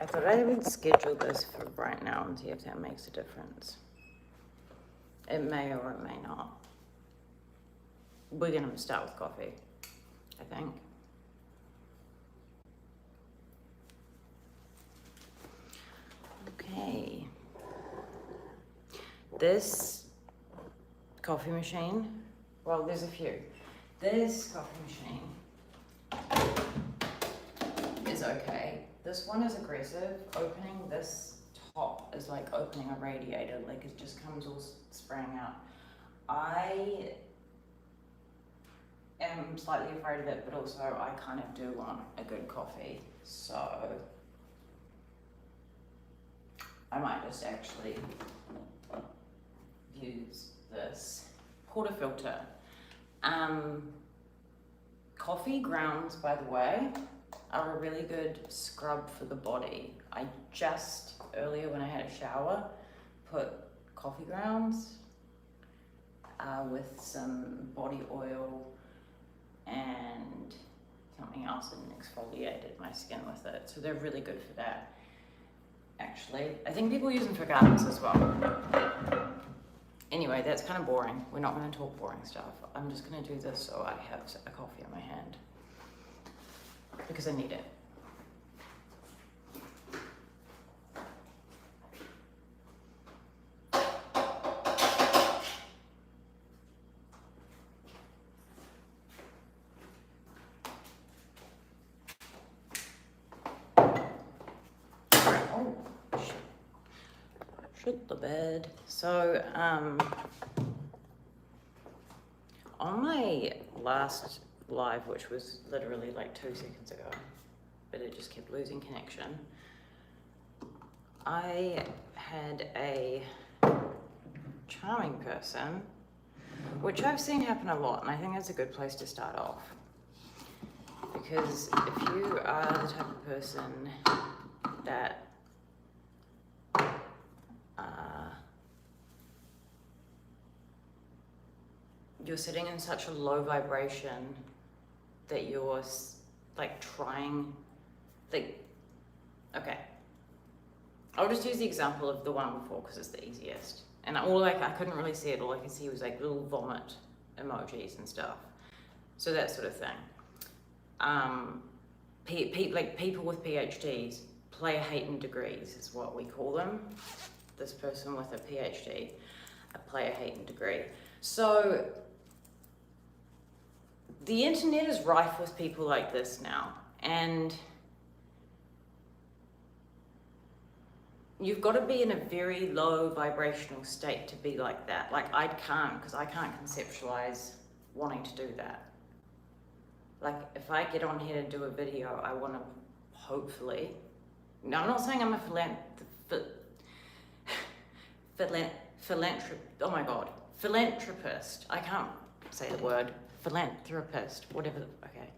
thought I would schedule this for right now and see if that makes a difference. It may or it may not. We're gonna start with coffee, I think. Okay. This coffee machine, well, there's a few. This coffee machine is okay. This one is aggressive. Opening this top is like opening a radiator, like it just comes all spraying out. I am slightly afraid of it, but also I kind of do want a good coffee, so I might just actually use this portafilter. Coffee grounds, by the way, are a really good scrub for the body. I just earlier when I had a shower put coffee grounds with some body oil and something else and exfoliated my skin with it. So they're really good for that. Actually, I think people use them for gardens as well. Anyway, that's kind of boring. We're not going to talk boring stuff. I'm just going to do this so I have a coffee in my hand because I need it. The bed. So on my last live, which was literally like 2 seconds ago, but it just kept losing connection, I had a charming person, which I've seen happen a lot, and I think that's a good place to start off, because if you are the type of person that you're sitting in such a low vibration that you're like trying, like, okay. I'll just use the example of the one before because it's the easiest. And I couldn't really see it. All I could see was like little vomit emojis and stuff. So that sort of thing. Like people with PhDs, player hating degrees is what we call them. This person with a PhD, a player hating degree. So the internet is rife with people like this now, and you've got to be in a very low vibrational state to be like that. Like I can't, because I can't conceptualize wanting to do that. Like if I get on here to do a video, I want to hopefully, now I'm not saying I'm a philanthropist. I can't say the word. Philanthropist, whatever, okay.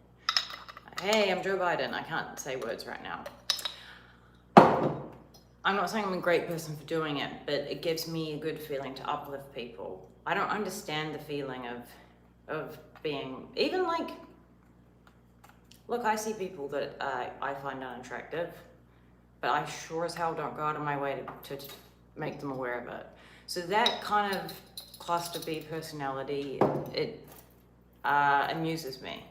Hey, I'm Joe Biden, I can't say words right now. I'm not saying I'm a great person for doing it, but it gives me a good feeling to uplift people. I don't understand the feeling of being, even like, look, I see people that I find unattractive, but I sure as hell don't go out of my way to make them aware of it. So that kind of cluster B personality, it amuses me.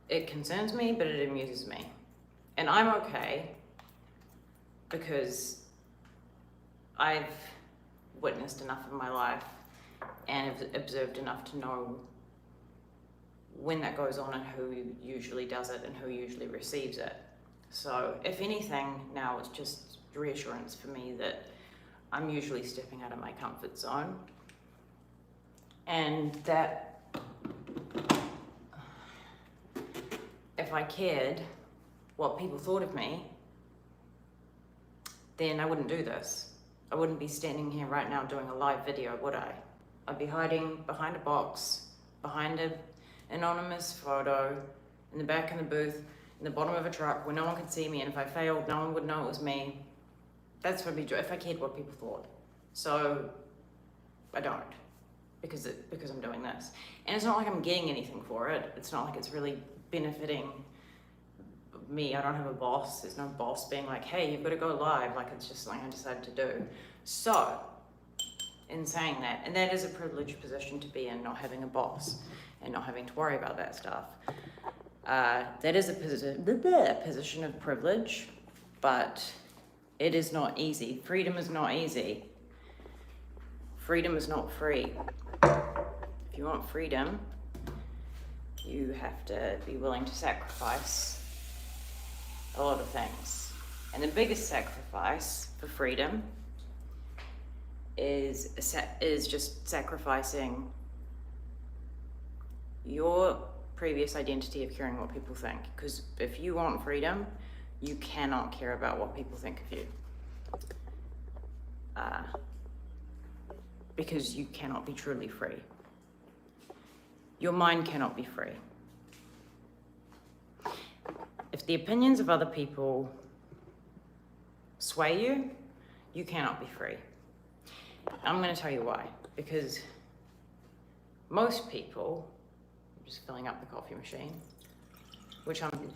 It concerns me, but it amuses me. And I'm okay because I've witnessed enough in my life and have observed enough to know when that goes on and who usually does it and who usually receives it. So if anything, now it's just reassurance for me that I'm usually stepping out of my comfort zone, and that if I cared what people thought of me, then I wouldn't do this. I wouldn't be standing here right now doing a live video, would I? I'd be hiding behind a box, behind an anonymous photo, in the back of the booth, in the bottom of a truck where no one could see me, and if I failed, no one would know it was me. That's what I'd be doing if I cared what people thought. So I don't, because I'm doing this. And it's not like I'm getting anything for it. It's not like it's really benefiting me, I don't have a boss. There's no boss being like, hey, you've got to go live. Like, it's just something I decided to do. So, in saying that, and that is a privileged position to be in, not having a boss and not having to worry about that stuff. That is a position of privilege, but it is not easy. Freedom is not easy. Freedom is not free. If you want freedom, you have to be willing to sacrifice a lot of things. And the biggest sacrifice for freedom is just sacrificing your previous identity of caring what people think. Because if you want freedom, you cannot care about what people think of you. Because you cannot be truly free. Your mind cannot be free. If the opinions of other people sway you, you cannot be free. I'm going to tell you why. Because most people, I'm just filling up the coffee machine, which I'm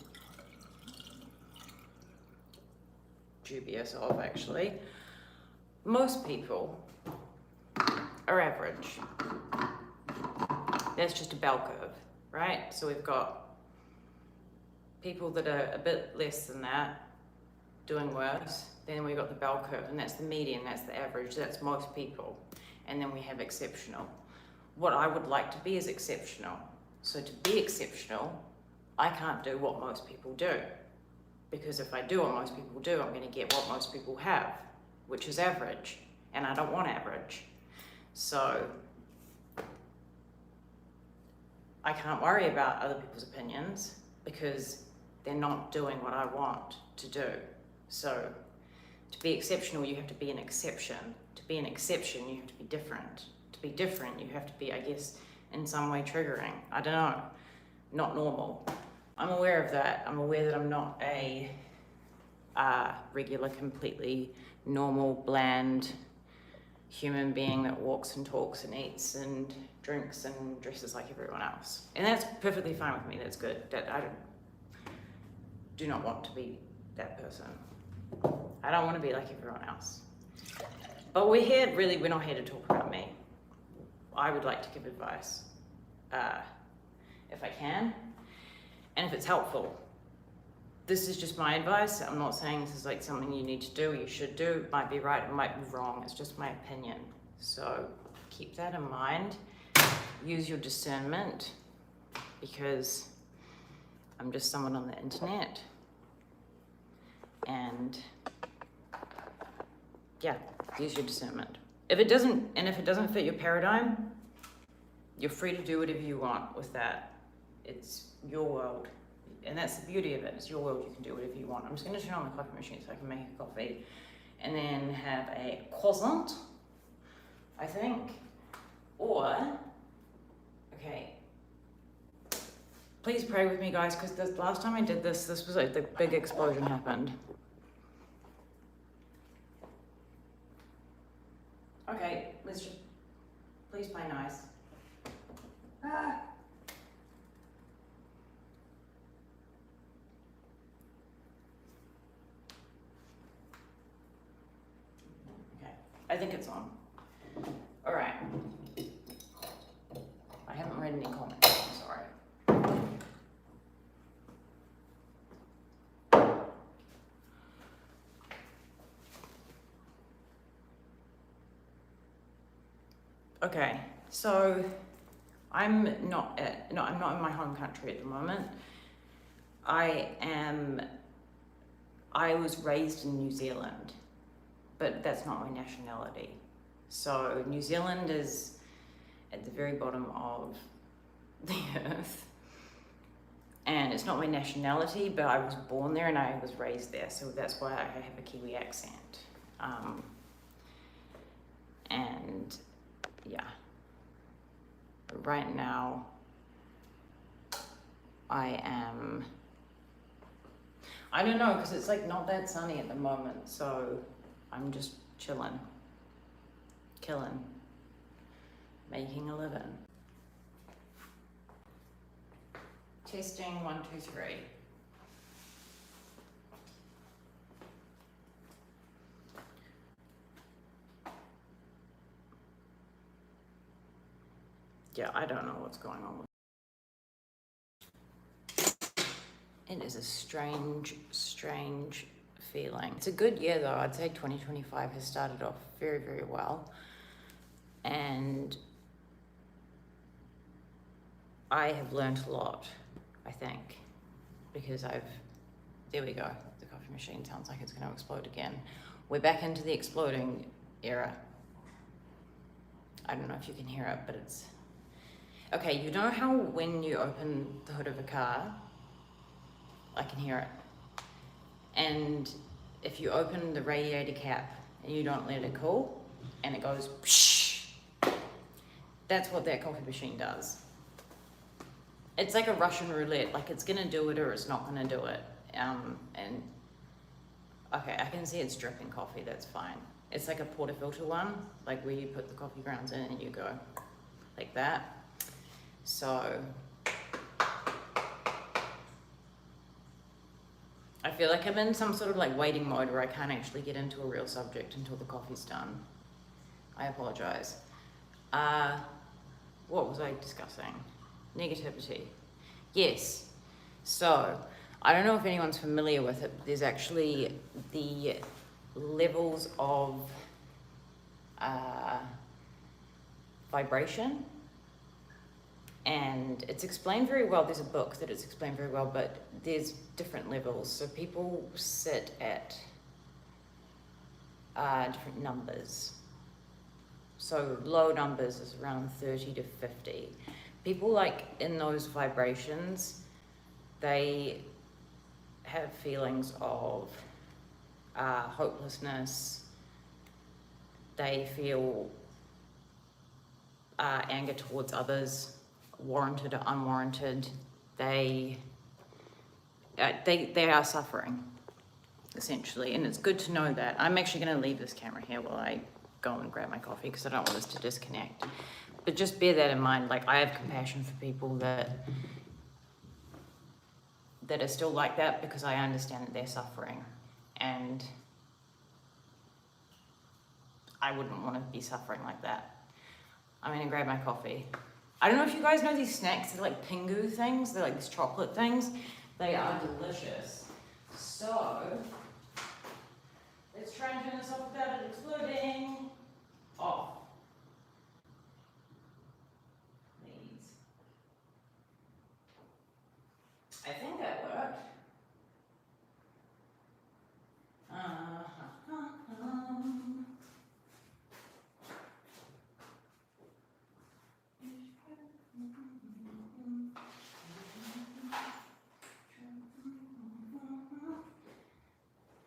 dubious of actually, most people are average. That's just a bell curve, right? So we've got people that are a bit less than that, doing worse. Then we've got the bell curve, and that's the median, that's the average, that's most people. And then we have exceptional. What I would like to be is exceptional. So to be exceptional, I can't do what most people do. Because if I do what most people do, I'm going to get what most people have, which is average. And I don't want average. So I can't worry about other people's opinions because they're not doing what I want to do. So to be exceptional, you have to be an exception. To be an exception, you have to be different. To be different, you have to be, I guess, in some way triggering. I don't know, not normal. I'm aware of that. I'm aware that I'm not a regular, completely normal, bland human being that walks and talks and eats and drinks and dresses like everyone else. And that's perfectly fine with me. That's good. That I do not want to be that person. I don't want to be like everyone else. But we're not here to talk about me. I would like to give advice, if I can, and if it's helpful. This is just my advice. I'm not saying this is like something you need to do, you should do. It might be right, it might be wrong. It's just my opinion. So keep that in mind. Use your discernment, because I'm just someone on the internet. And yeah, use your discernment. If it doesn't fit your paradigm, you're free to do whatever you want with that. It's your world. And that's the beauty of it. It's your world. You can do whatever you want. I'm just going to turn on the coffee machine so I can make a coffee and then have a croissant, I think. Or, okay, please pray with me, guys, because the last time I did this was like the big explosion happened. Okay, let's just, please play nice. Ah. I think it's on. All right. I haven't read any comments, I'm sorry. Okay, so I'm not in my home country at the moment. I was raised in New Zealand, but that's not my nationality. So New Zealand is at the very bottom of the earth. And it's not my nationality, but I was born there and I was raised there. So that's why I have a Kiwi accent. And yeah, right now I don't know, because it's like not that sunny at the moment. So I'm just chilling, killing, making a living. Testing 1, 2, 3. Yeah, I don't know what's going on with it. Is a strange feeling. It's a good year though. I'd say 2025 has started off very, very well. And I have learned a lot, I think, because there we go. The coffee machine sounds like it's going to explode again. We're back into the exploding era. I don't know if you can hear it, but it's... Okay, you know how when you open the hood of a car, I can hear it. And if you open the radiator cap and you don't let it cool, and it goes psh, that's what that coffee machine does. It's like a Russian roulette, like it's gonna do it or it's not gonna do it. And okay, I can see it's dripping coffee, that's fine. It's like a portafilter one, like where you put the coffee grounds in and you go like that. So I feel like I'm in some sort of like waiting mode where I can't actually get into a real subject until the coffee's done. I apologize. What was I discussing? Negativity. Yes. So I don't know if anyone's familiar with it, but there's actually the levels of vibration. And it's explained very well. There's a book that it's explained very well, but there's different levels. So people sit at different numbers. So low numbers is around 30 to 50. People like in those vibrations, they have feelings of hopelessness. They feel anger towards others, warranted or unwarranted. They are suffering, essentially, and it's good to know that. I'm actually going to leave this camera here while I go and grab my coffee because I don't want us to disconnect. But just bear that in mind. Like, I have compassion for people that are still like that, because I understand that they're suffering, and I wouldn't want to be suffering like that. I'm gonna grab my coffee. I don't know if you guys know these snacks. They're like Pingu things. They're like these chocolate things. They are delicious. So let's try and turn this off without it exploding. Off. Please. I think that worked.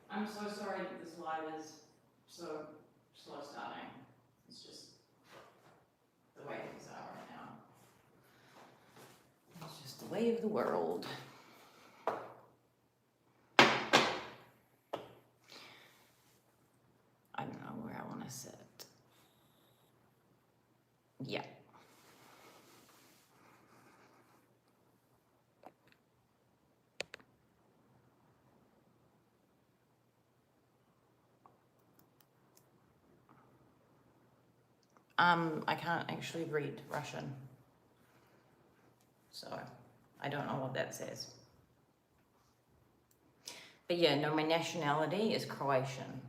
I'm so sorry that this live is so slow starting. It's just the way things are right now. It's just the way of the world. I don't know where I want to sit. Yeah. I can't actually read Russian, so I don't know what that says. But yeah, no, my nationality is Croatian.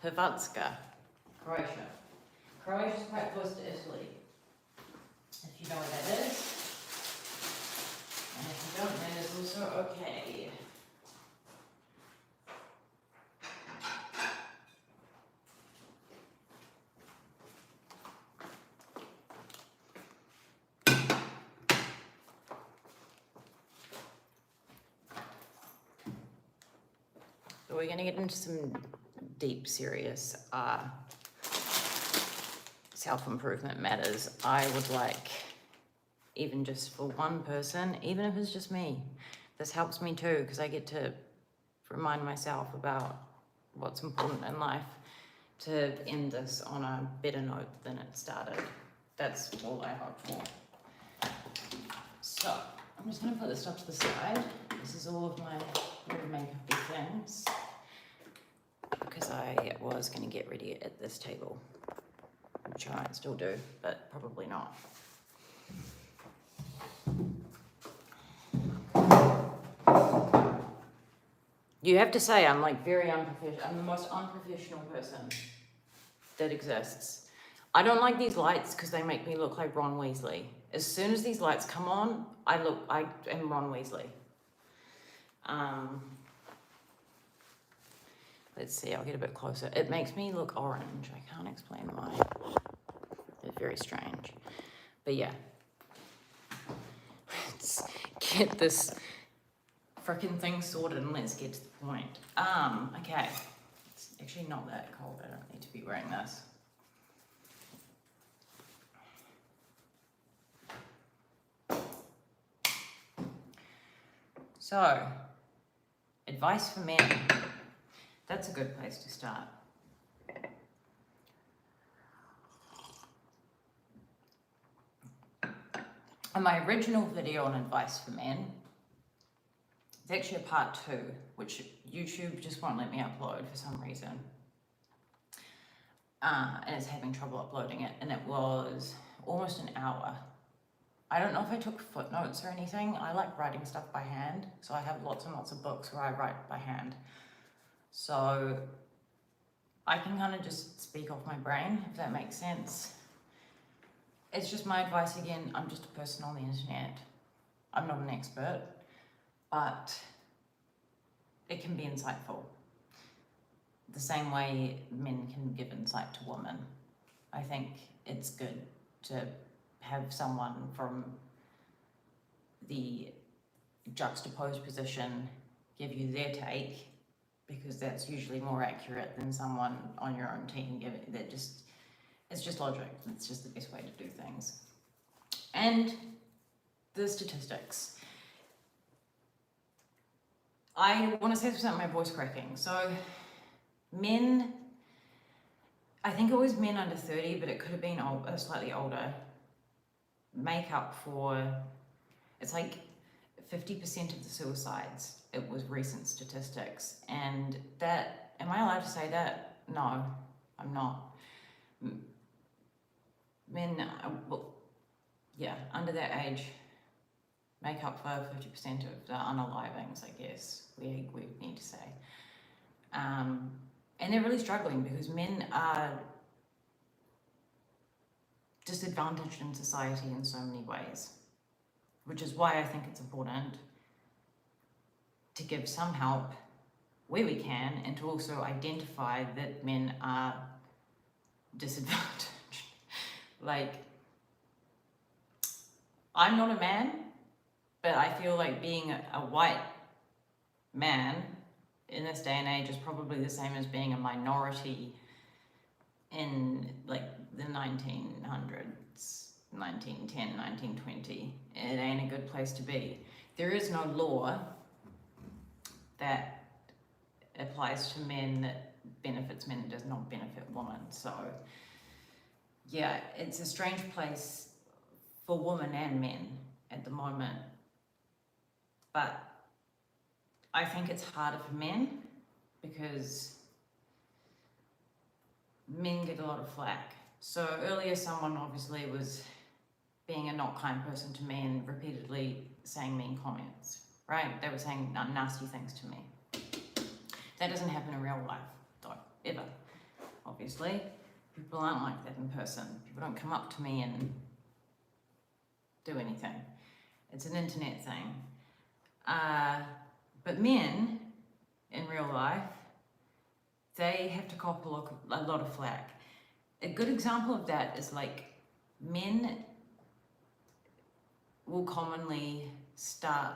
Hrvatska, Croatia. Croatia's quite close to Italy, if you know what that is. And if you don't, that is also okay. But we're going to get into some deep, serious self-improvement matters. I would like, even just for one person, even if it's just me, this helps me too, because I get to remind myself about what's important in life, to end this on a better note than it started. That's all I hope for. So I'm just going to put this stuff to the side. This is all of my little makeup things, because I was going to get ready at this table, which I might still do, but probably not. You have to say I'm like very unprofessional. I'm the most unprofessional person that exists. I don't like these lights because they make me look like Ron Weasley. As soon as these lights come on, I am Ron Weasley. Let's see, I'll get a bit closer. It makes me look orange. I can't explain why. It's very strange. But yeah. Let's get this frickin' thing sorted and let's get to the point. Okay. It's actually not that cold. I don't need to be wearing this. So, advice for men. That's a good place to start. In my original video on advice for men, it's actually a part 2, which YouTube just won't let me upload for some reason. And it's having trouble uploading it, and it was almost an hour. I don't know if I took footnotes or anything. I like writing stuff by hand, so I have lots and lots of books where I write by hand. So I can kind of just speak off my brain, if that makes sense. It's just my advice again. I'm just a person on the internet. I'm not an expert, but it can be insightful. The same way men can give insight to women. I think it's good to have someone from the juxtaposed position give you their take, because that's usually more accurate than someone on your own team giving that. It's just logic. It's just the best way to do things. And the statistics. I want to say this without my voice cracking. So men, I think it was men under 30, but it could have been slightly older, make up for, it's like 50% of the suicides. It was recent statistics. And that, am I allowed to say that? No, I'm not. Men, under that age, make up for 50% of the unalivings, I guess, we need to say. And they're really struggling because men are disadvantaged in society in so many ways, which is why I think it's important to give some help where we can, and to also identify that men are disadvantaged. Like, I'm not a man, but I feel like being a white man in this day and age is probably the same as being a minority in like the 1900s, 1910, 1920. It ain't a good place to be. There is no law that applies to men that benefits men, that does not benefit women. So yeah, it's a strange place for women and men at the moment. But I think it's harder for men because men get a lot of flack. So earlier someone obviously was being a not kind person to me and repeatedly saying mean comments, right? They were saying nasty things to me. That doesn't happen in real life, though, ever, obviously. People aren't like that in person. People don't come up to me and do anything. It's an internet thing. But men, in real life, they have to cop a lot of flack. A good example of that is like men will commonly start,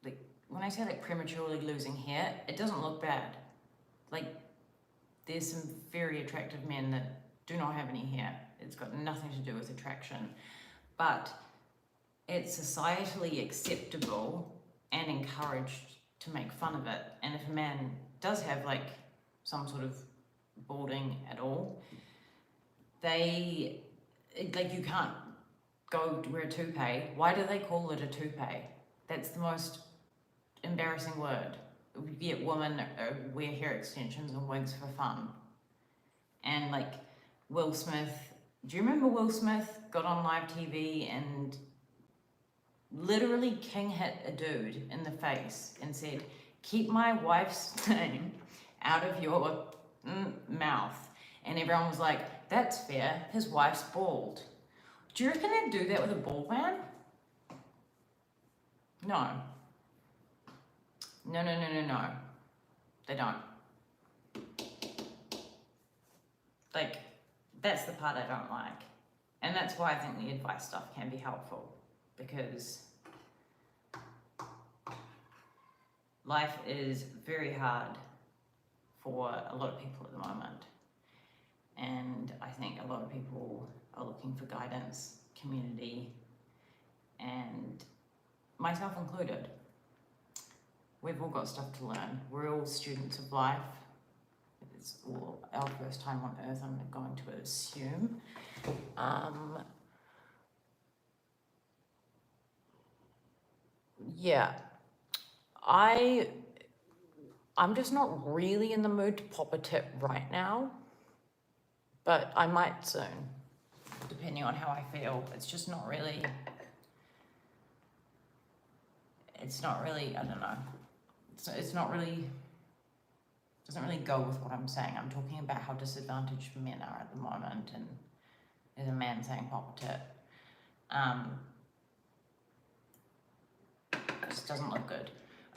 like when I say like prematurely losing hair, it doesn't look bad. Like there's some very attractive men that do not have any hair. It's got nothing to do with attraction, but it's societally acceptable and encouraged to make fun of it. And if a man does have like some sort of balding at all, you can't go to wear a toupee. Why do they call it a toupee? That's the most embarrassing word. Yet women wear hair extensions and wigs for fun. And like Will Smith, do you remember Will Smith got on live TV and literally king hit a dude in the face and said, Keep my wife's name out of your mouth. And everyone was like, that's fair, his wife's bald. Do you reckon they'd do that with a bald man? No. No. They don't. Like, that's the part I don't like. And that's why I think the advice stuff can be helpful, because life is very hard for a lot of people at the moment. And I think a lot of people are looking for guidance, community, and myself included. We've all got stuff to learn. We're all students of life. It's all our first time on earth, I'm going to assume. Yeah, I'm just not really in the mood to pop a tip right now, but I might soon, depending on how I feel. It's just not really, I don't know. It's not really, doesn't really go with what I'm saying. I'm talking about how disadvantaged men are at the moment, and there's a man saying pop a tip. Just doesn't look good.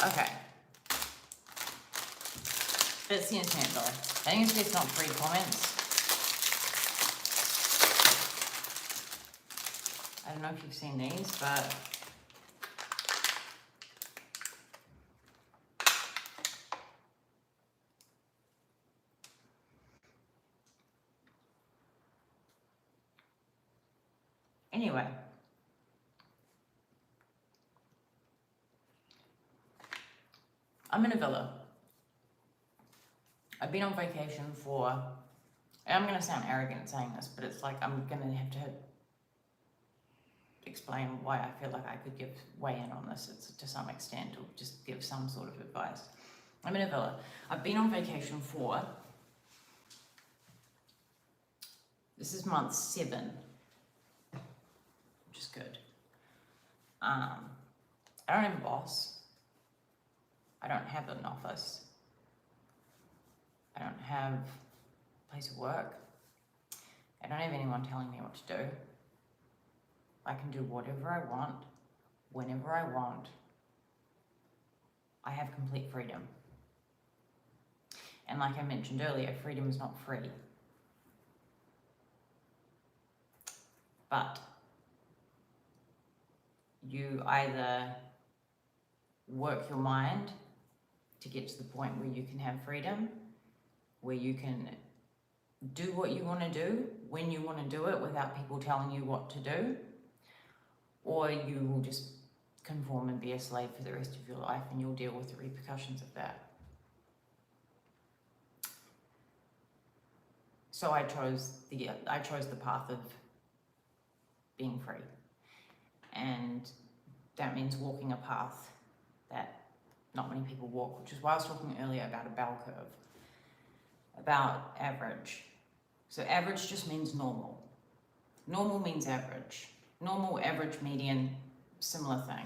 Okay. That's the internet though. I think it's best not to read comments. I don't know if you've seen these, but anyway. I'm in a villa. I've been on vacation for, and I'm going to sound arrogant saying this, but it's like I'm going to have to explain why I feel like I could weigh in on this to some extent, or just give some sort of advice. I'm in a villa. I've been on vacation for, this is month 7, which is good. I don't have a boss. I don't have an office. I don't have a place of work. I don't have anyone telling me what to do. I can do whatever I want, whenever I want. I have complete freedom. And like I mentioned earlier, freedom is not free. But you either work your mind to get to the point where you can have freedom, where you can do what you want to do when you want to do it without people telling you what to do, or you will just conform and be a slave for the rest of your life, and you'll deal with the repercussions of that. So I chose the path of being free, and that means walking a path that not many people walk, which is why I was talking earlier about a bell curve, about average. So average just means normal. Normal means average. Normal, average, median, similar thing.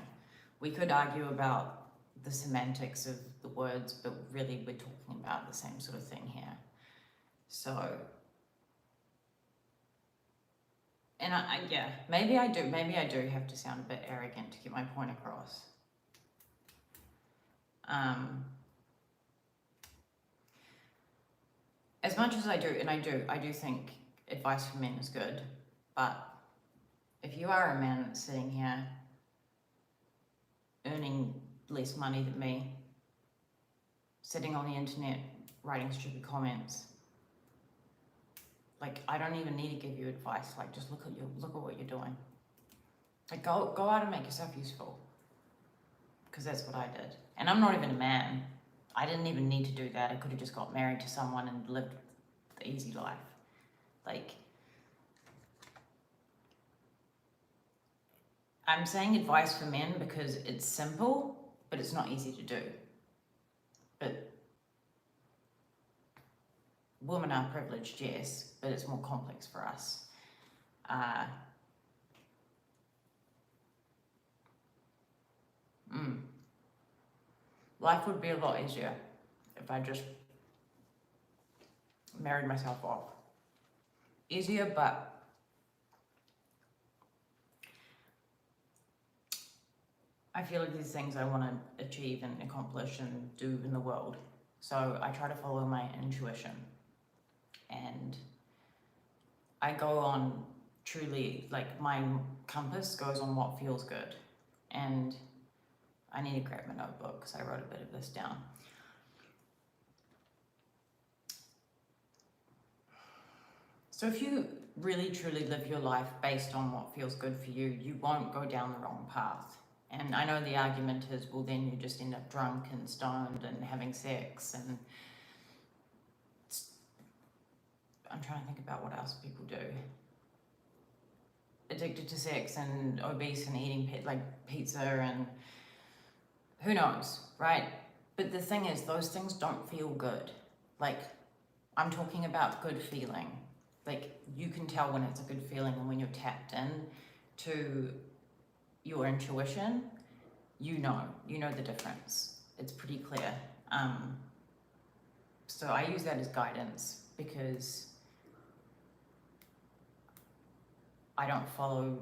We could argue about the semantics of the words, but really we're talking about the same sort of thing here. So, and yeah, maybe I do have to sound a bit arrogant to get my point across. As much as I do think advice for men is good, but if you are a man that's sitting here earning less money than me, sitting on the internet writing stupid comments, like, I don't even need to give you advice. Like, just look at what you're doing. Like, go out and make yourself useful, because that's what I did. And I'm not even a man. I didn't even need to do that. I could have just got married to someone and lived the easy life. Like, I'm saying advice for men because it's simple, but it's not easy to do. But women are privileged, yes, but it's more complex for us. Life would be a lot easier if I just married myself off. Easier, but I feel like there's things I want to achieve and accomplish and do in the world. So I try to follow my intuition. And I go on truly, like my compass goes on what feels good. And I need to grab my notebook because I wrote a bit of this down. So if you really truly live your life based on what feels good for you, you won't go down the wrong path. And I know the argument is, well, then you just end up drunk and stoned and having sex. And I'm trying to think about what else people do. Addicted to sex and obese and eating like pizza and who knows, right? But the thing is, those things don't feel good. Like, I'm talking about good feeling. Like, you can tell when it's a good feeling and when you're tapped in to your intuition, you know the difference. It's pretty clear. So I use that as guidance because I don't follow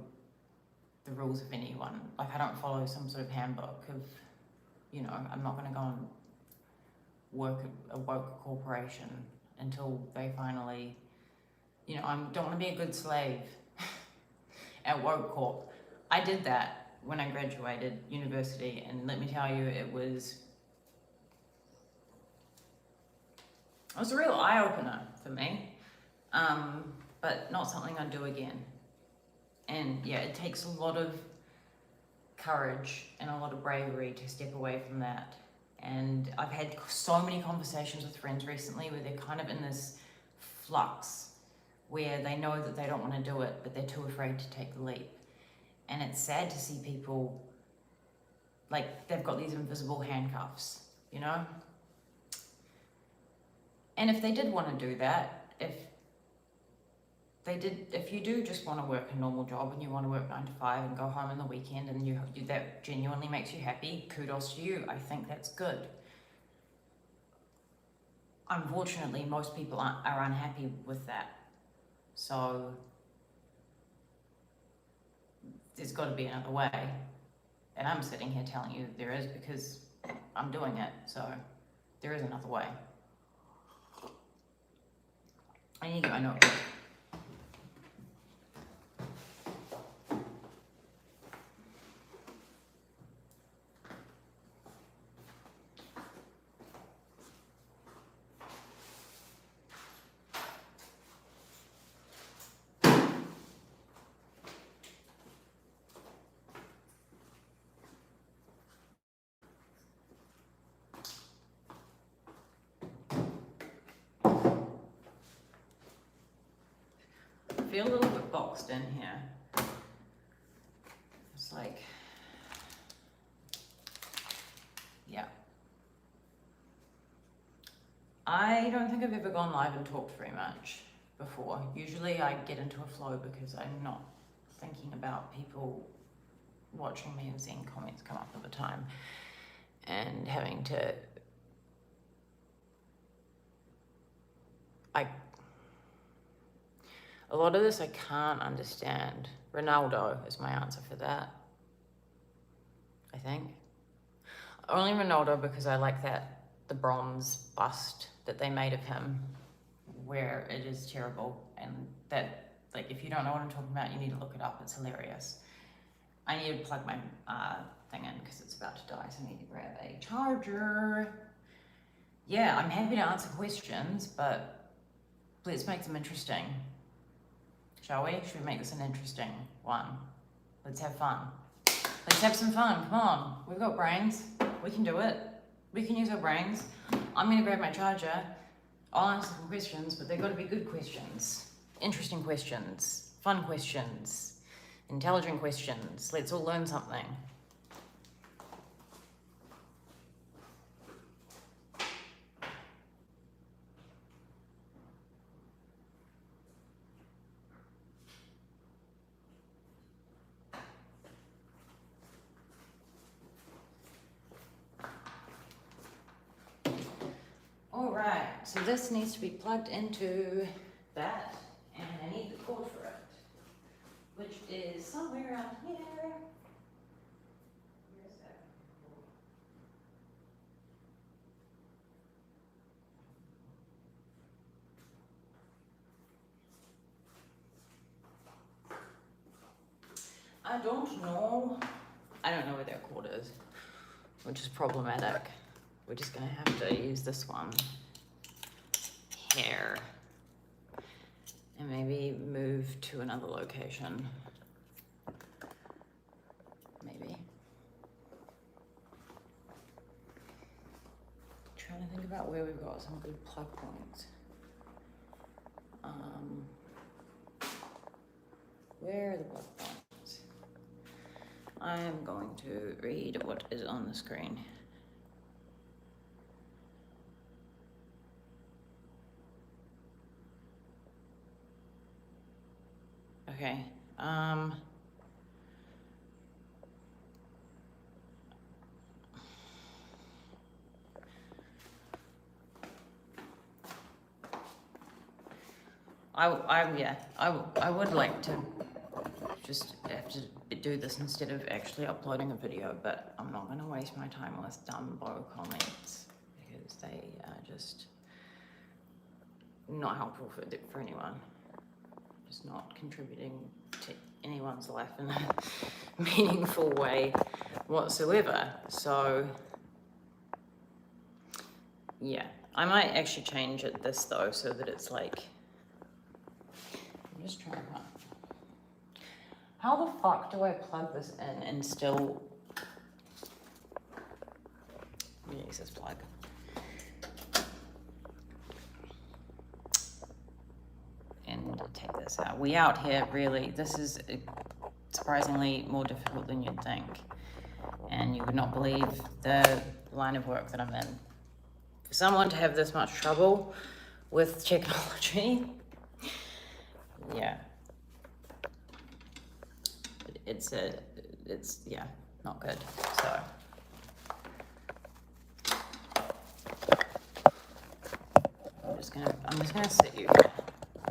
the rules of anyone. Like, I don't follow some sort of handbook of, I'm not going to go and work at a woke corporation until they finally, I don't want to be a good slave at woke corp. I did that when I graduated university, and let me tell you, it was a real eye-opener for me, but not something I'd do again. And yeah, it takes a lot of courage and a lot of bravery to step away from that. And I've had so many conversations with friends recently where they're kind of in this flux where they know that they don't want to do it, but they're too afraid to take the leap. And it's sad to see people, like, they've got these invisible handcuffs, And if they did want to do that, if you do just want to work a normal job and you want to work 9 to 5 and go home on the weekend and that genuinely makes you happy, kudos to you. I think that's good. Unfortunately, most people are unhappy with that. So there's got to be another way. And I'm sitting here telling you there is because I'm doing it. So there is another way. I need to get my notebook. I feel a little bit boxed in here. It's like, yeah. I don't think I've ever gone live and talked very much before. Usually I get into a flow because I'm not thinking about people watching me and seeing comments come up all the time and having to, a lot of this I can't understand. Ronaldo is my answer for that, I think. Only Ronaldo because I like the bronze bust that they made of him, where it is terrible. And that, like, if you don't know what I'm talking about, you need to look it up. It's hilarious. I need to plug my thing in because it's about to die, so I need to grab a charger. Yeah, I'm happy to answer questions, but let's make them interesting. Shall we? Should we make this an interesting one? Let's have fun. Let's have some fun. Come on. We've got brains. We can do it. We can use our brains. I'm going to grab my charger. I'll answer some questions, but they've got to be good questions. Interesting questions. Fun questions. Intelligent questions. Let's all learn something. so this needs to be plugged into that, and I need the cord for it, which is somewhere around here. Where's that cord? I don't know. I don't know where that cord is, which is problematic. We're just gonna have to use this one here and maybe move to another location. Maybe. Trying to think about where we've got some good plug points. Where are the plug points? I am going to read what is on the screen. Okay, I would like to just have to do this instead of actually uploading a video, but I'm not going to waste my time with dumb blow comments because they are just not helpful for anyone. Just not contributing to anyone's life in a meaningful way whatsoever. So yeah, I might actually change this though, so that it's like, I'm just trying to find, how the fuck do I plug this in and still use this plug? And take this out. We out here really, this is surprisingly more difficult than you'd think. And you would not believe the line of work that I'm in. For someone to have this much trouble with technology, yeah. It's yeah, not good, so. I'm just gonna sit you here.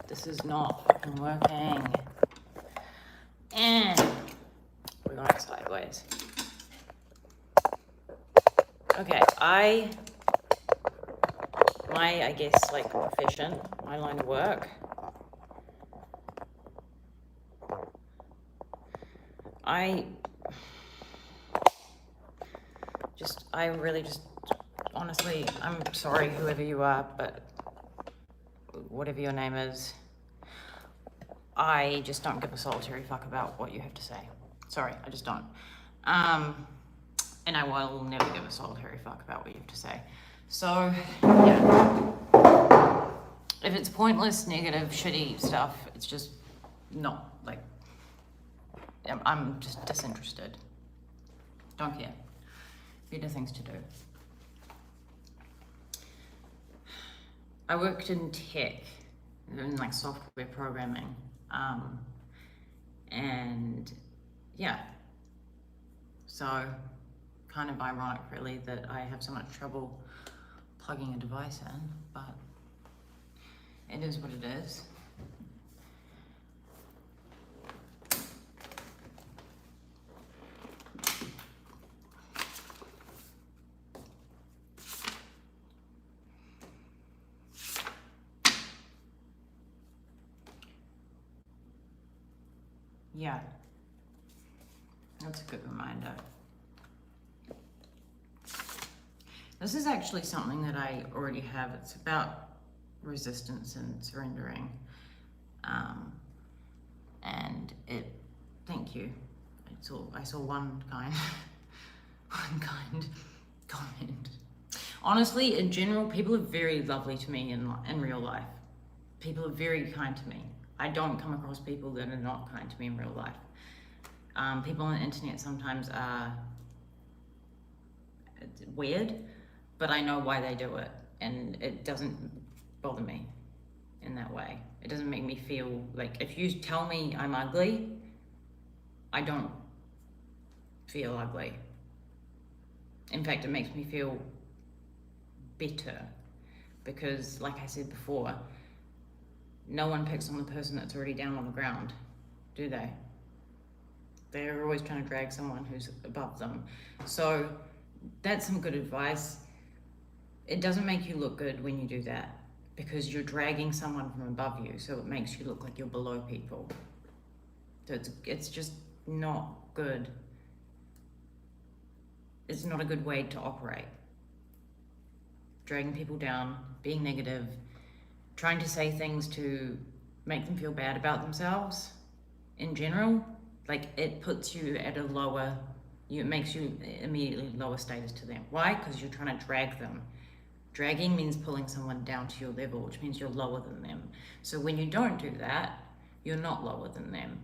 This is not fucking working. And we're going sideways. Okay, I guess like profession, my line of work. I really just, honestly, I'm sorry whoever you are, but whatever your name is, I just don't give a solitary fuck about what you have to say. Sorry, I just don't. And I will never give a solitary fuck about what you have to say. So, yeah. If it's pointless, negative, shitty stuff, it's just not, like, I'm just disinterested. Don't care. Better things to do. I worked in tech, in like software programming, and yeah, so kind of ironic really that I have so much trouble plugging a device in, but it is what it is. Yeah, that's a good reminder. This is actually something that I already have. It's about resistance and surrendering. And thank you. I saw one kind comment. Honestly, in general, people are very lovely to me in real life. People are very kind to me. I don't come across people that are not kind to me in real life. People on the internet sometimes are weird, but I know why they do it, and it doesn't bother me in that way. It doesn't make me feel like, if you tell me I'm ugly, I don't feel ugly. In fact, it makes me feel better because like I said before, no one picks on the person that's already down on the ground, do they? They're always trying to drag someone who's above them. So that's some good advice. It doesn't make you look good when you do that, because you're dragging someone from above you, so it makes you look like you're below people. So it's just not good. It's not a good way to operate. Dragging people down, being negative, trying to say things to make them feel bad about themselves in general, like it puts you at a lower, it makes you immediately lower status to them. Why? Because you're trying to drag them. Dragging means pulling someone down to your level, which means you're lower than them. So when you don't do that, you're not lower than them.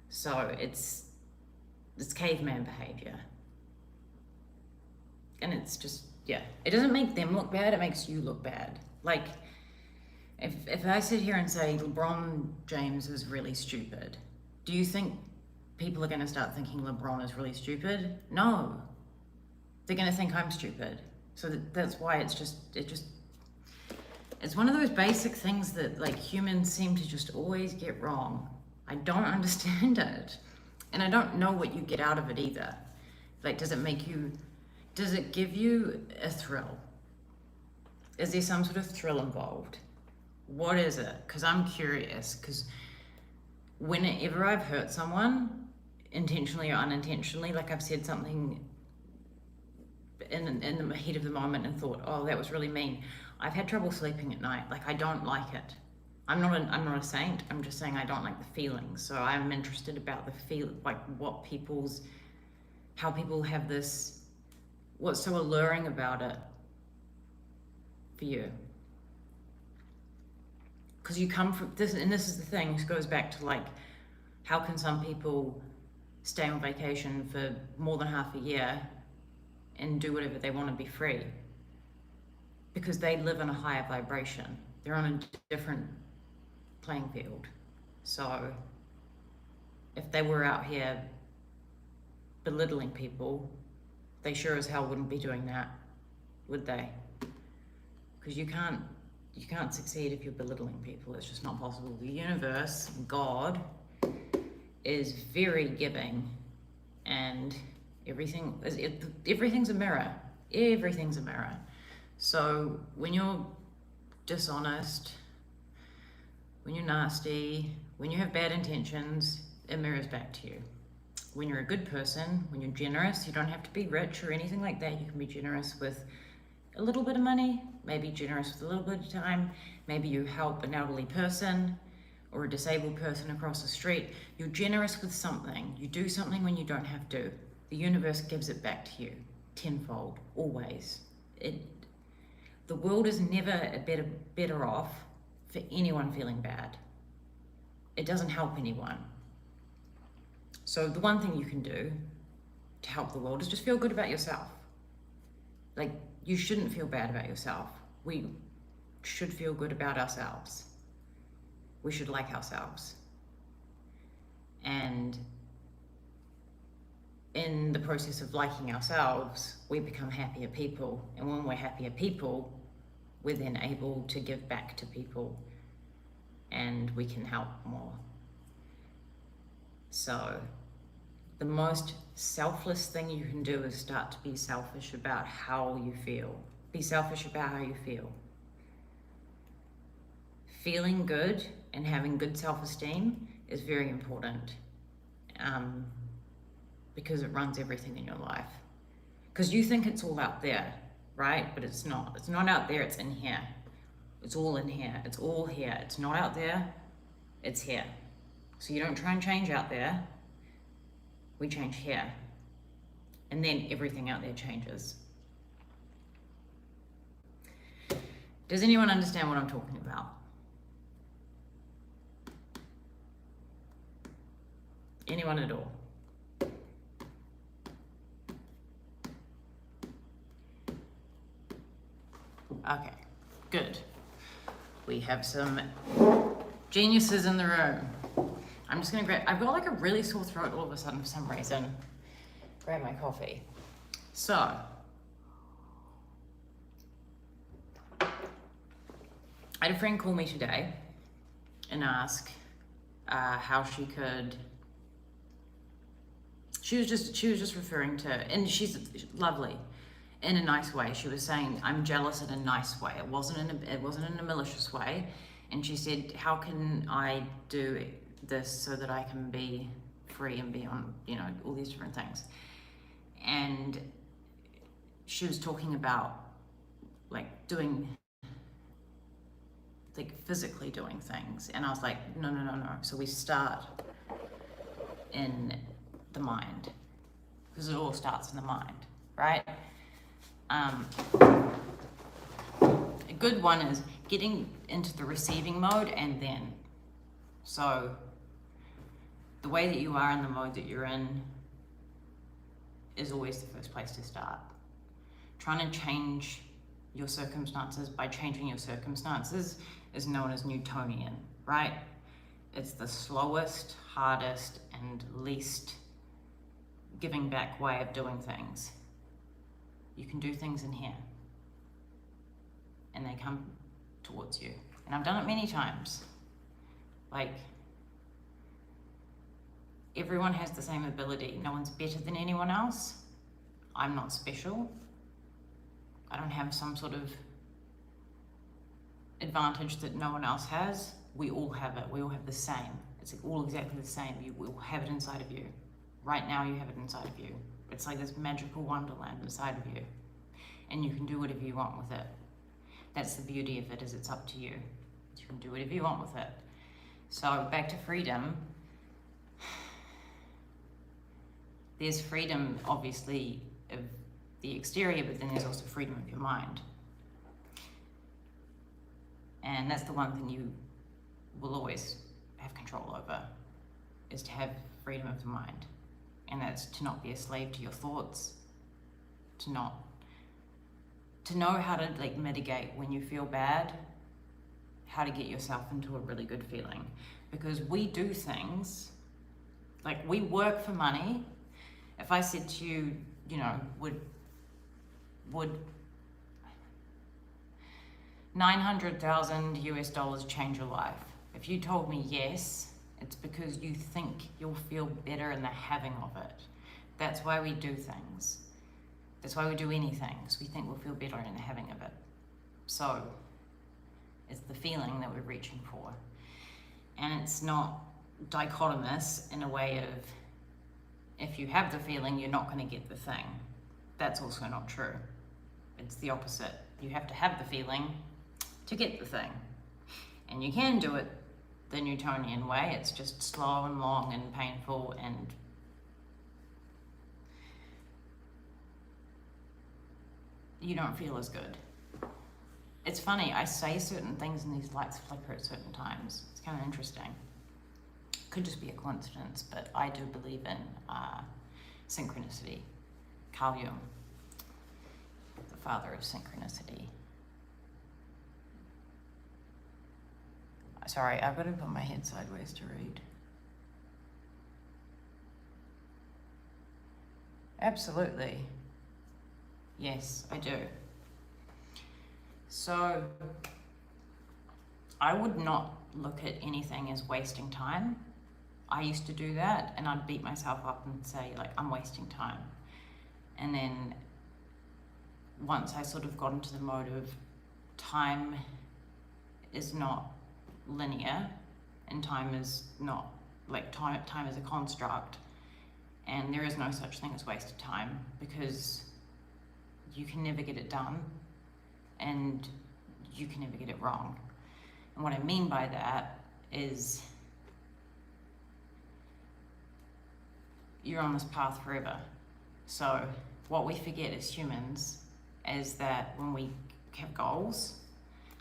So it's caveman behavior. And it's just, yeah, it doesn't make them look bad, it makes you look bad. Like, if I sit here and say LeBron James is really stupid, do you think people are gonna start thinking LeBron is really stupid? No. They're gonna think I'm stupid. So that's why it's one of those basic things that like humans seem to just always get wrong. I don't understand it. And I don't know what you get out of it either. Like, does it give you a thrill? Is there some sort of thrill involved? What is it? Because I'm curious, because whenever I've hurt someone, intentionally or unintentionally, like I've said something in the heat of the moment and thought, oh, that was really mean. I've had trouble sleeping at night. Like, I don't like it. I'm not a saint. I'm just saying I don't like the feelings. So I'm interested about the feel, like how people have this, what's so alluring about it for you. Because you come from this, and this is the thing, this goes back to like, how can some people stay on vacation for more than half a year and do whatever they want to be free? Because they live in a higher vibration. They're on a different playing field. So if they were out here belittling people, they sure as hell wouldn't be doing that, would they? Because you can't succeed if you're belittling people. It's just not possible. The universe, God, is very giving, and everything's a mirror. Everything's a mirror. So when you're dishonest, when you're nasty, when you have bad intentions, it mirrors back to you. When you're a good person, when you're generous, you don't have to be rich or anything like that. You can be generous with a little bit of money, maybe generous with a little bit of time. Maybe you help an elderly person or a disabled person across the street. You're generous with something. You do something when you don't have to. The universe gives it back to you tenfold, always. The world is never better off for anyone feeling bad. It doesn't help anyone. So the one thing you can do to help the world is just feel good about yourself. Like, you shouldn't feel bad about yourself. We should feel good about ourselves. We should like ourselves. And in the process of liking ourselves, we become happier people. And when we're happier people, we're then able to give back to people and we can help more. So the most selfless thing you can do is start to be selfish about how you feel. Be selfish about how you feel. Feeling good and having good self-esteem is very important, because it runs everything in your life. Because you think it's all out there, right? But it's not. It's not out there, it's in here. It's all in here. It's all here. It's not out there, it's here. So you don't try and change out there. We change here. And then everything out there changes. Does anyone understand what I'm talking about? Anyone at all? Okay, good. We have some geniuses in the room. I'm just gonna I've got like a really sore throat all of a sudden for some reason. Grab my coffee. So, I had a friend call me today and ask how she could. She was just referring to, and she's lovely, in a nice way. She was saying, "I'm jealous in a nice way. It wasn't in a malicious way." And she said, "How can I do this so that I can be free and be on, all these different things?" And she was talking about like doing, like physically doing things, and I was like, no. So we start in the mind, because it all starts in the mind, right? A good one is getting into the receiving mode, and then, so the way that you are in the mode that you're in is always the first place to start. Trying to change your circumstances by changing your circumstances is known as Newtonian, right? It's the slowest, hardest, and least giving back way of doing things. You can do things in here, and they come towards you. And I've done it many times. Like, everyone has the same ability. No one's better than anyone else. I'm not special. I don't have some sort of advantage that no one else has. We all have it. We all have the same. It's all exactly the same. You will have it inside of you. Right now you have it inside of you. It's like this magical wonderland inside of you. And you can do whatever you want with it. That's the beauty of it, is it's up to you. You can do whatever you want with it. So back to freedom. There's freedom, obviously, of the exterior, but then there's also freedom of your mind. And that's the one thing you will always have control over, is to have freedom of the mind. And that's to not be a slave to your thoughts, to know how to like mitigate when you feel bad, how to get yourself into a really good feeling. Because we do things, like we work for money. If I said to you, would $900,000 US change your life? If you told me yes, it's because you think you'll feel better in the having of it. That's why we do things. That's why we do anything, because we think we'll feel better in the having of it. So it's the feeling that we're reaching for. And it's not dichotomous in a way of, if you have the feeling, you're not going to get the thing. That's also not true. It's the opposite. You have to have the feeling to get the thing. And you can do it the Newtonian way. It's just slow and long and painful, and you don't feel as good. It's funny, I say certain things and these lights flicker at certain times. It's kind of interesting. Could just be a coincidence, but I do believe in synchronicity. Carl Jung, the father of synchronicity. Sorry, I've got to put my head sideways to read. Absolutely. Yes, I do. So, I would not look at anything as wasting time. I used to do that, and I'd beat myself up and say, like, I'm wasting time. And then once I sort of got into the mode of time is not linear, and time is not, like, time is a construct, and there is no such thing as wasted time, because you can never get it done, and you can never get it wrong. And what I mean by that is you're on this path forever. So what we forget as humans is that when we have goals,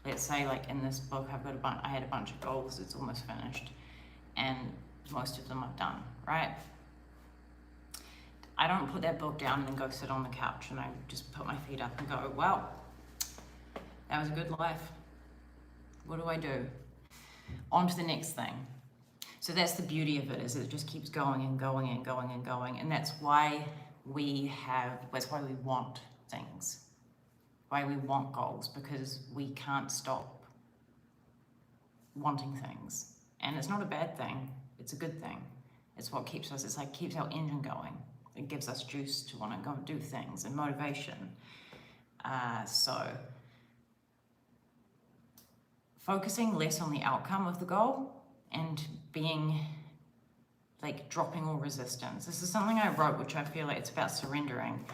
let's say like in this book, I had a bunch of goals, it's almost finished, and most of them I've done, right? I don't put that book down and then go sit on the couch and I just put my feet up and go, well, that was a good life. What do I do? On to the next thing. So that's the beauty of it, is it just keeps going and going and going and going. And that's why we want things, why we want goals, because we can't stop wanting things. And it's not a bad thing, it's a good thing. It's what keeps us, it's like keeps our engine going. It gives us juice to want to go and do things and motivation. So focusing less on the outcome of the goal and being like dropping all resistance. This is something I wrote, which I feel like it's about surrendering.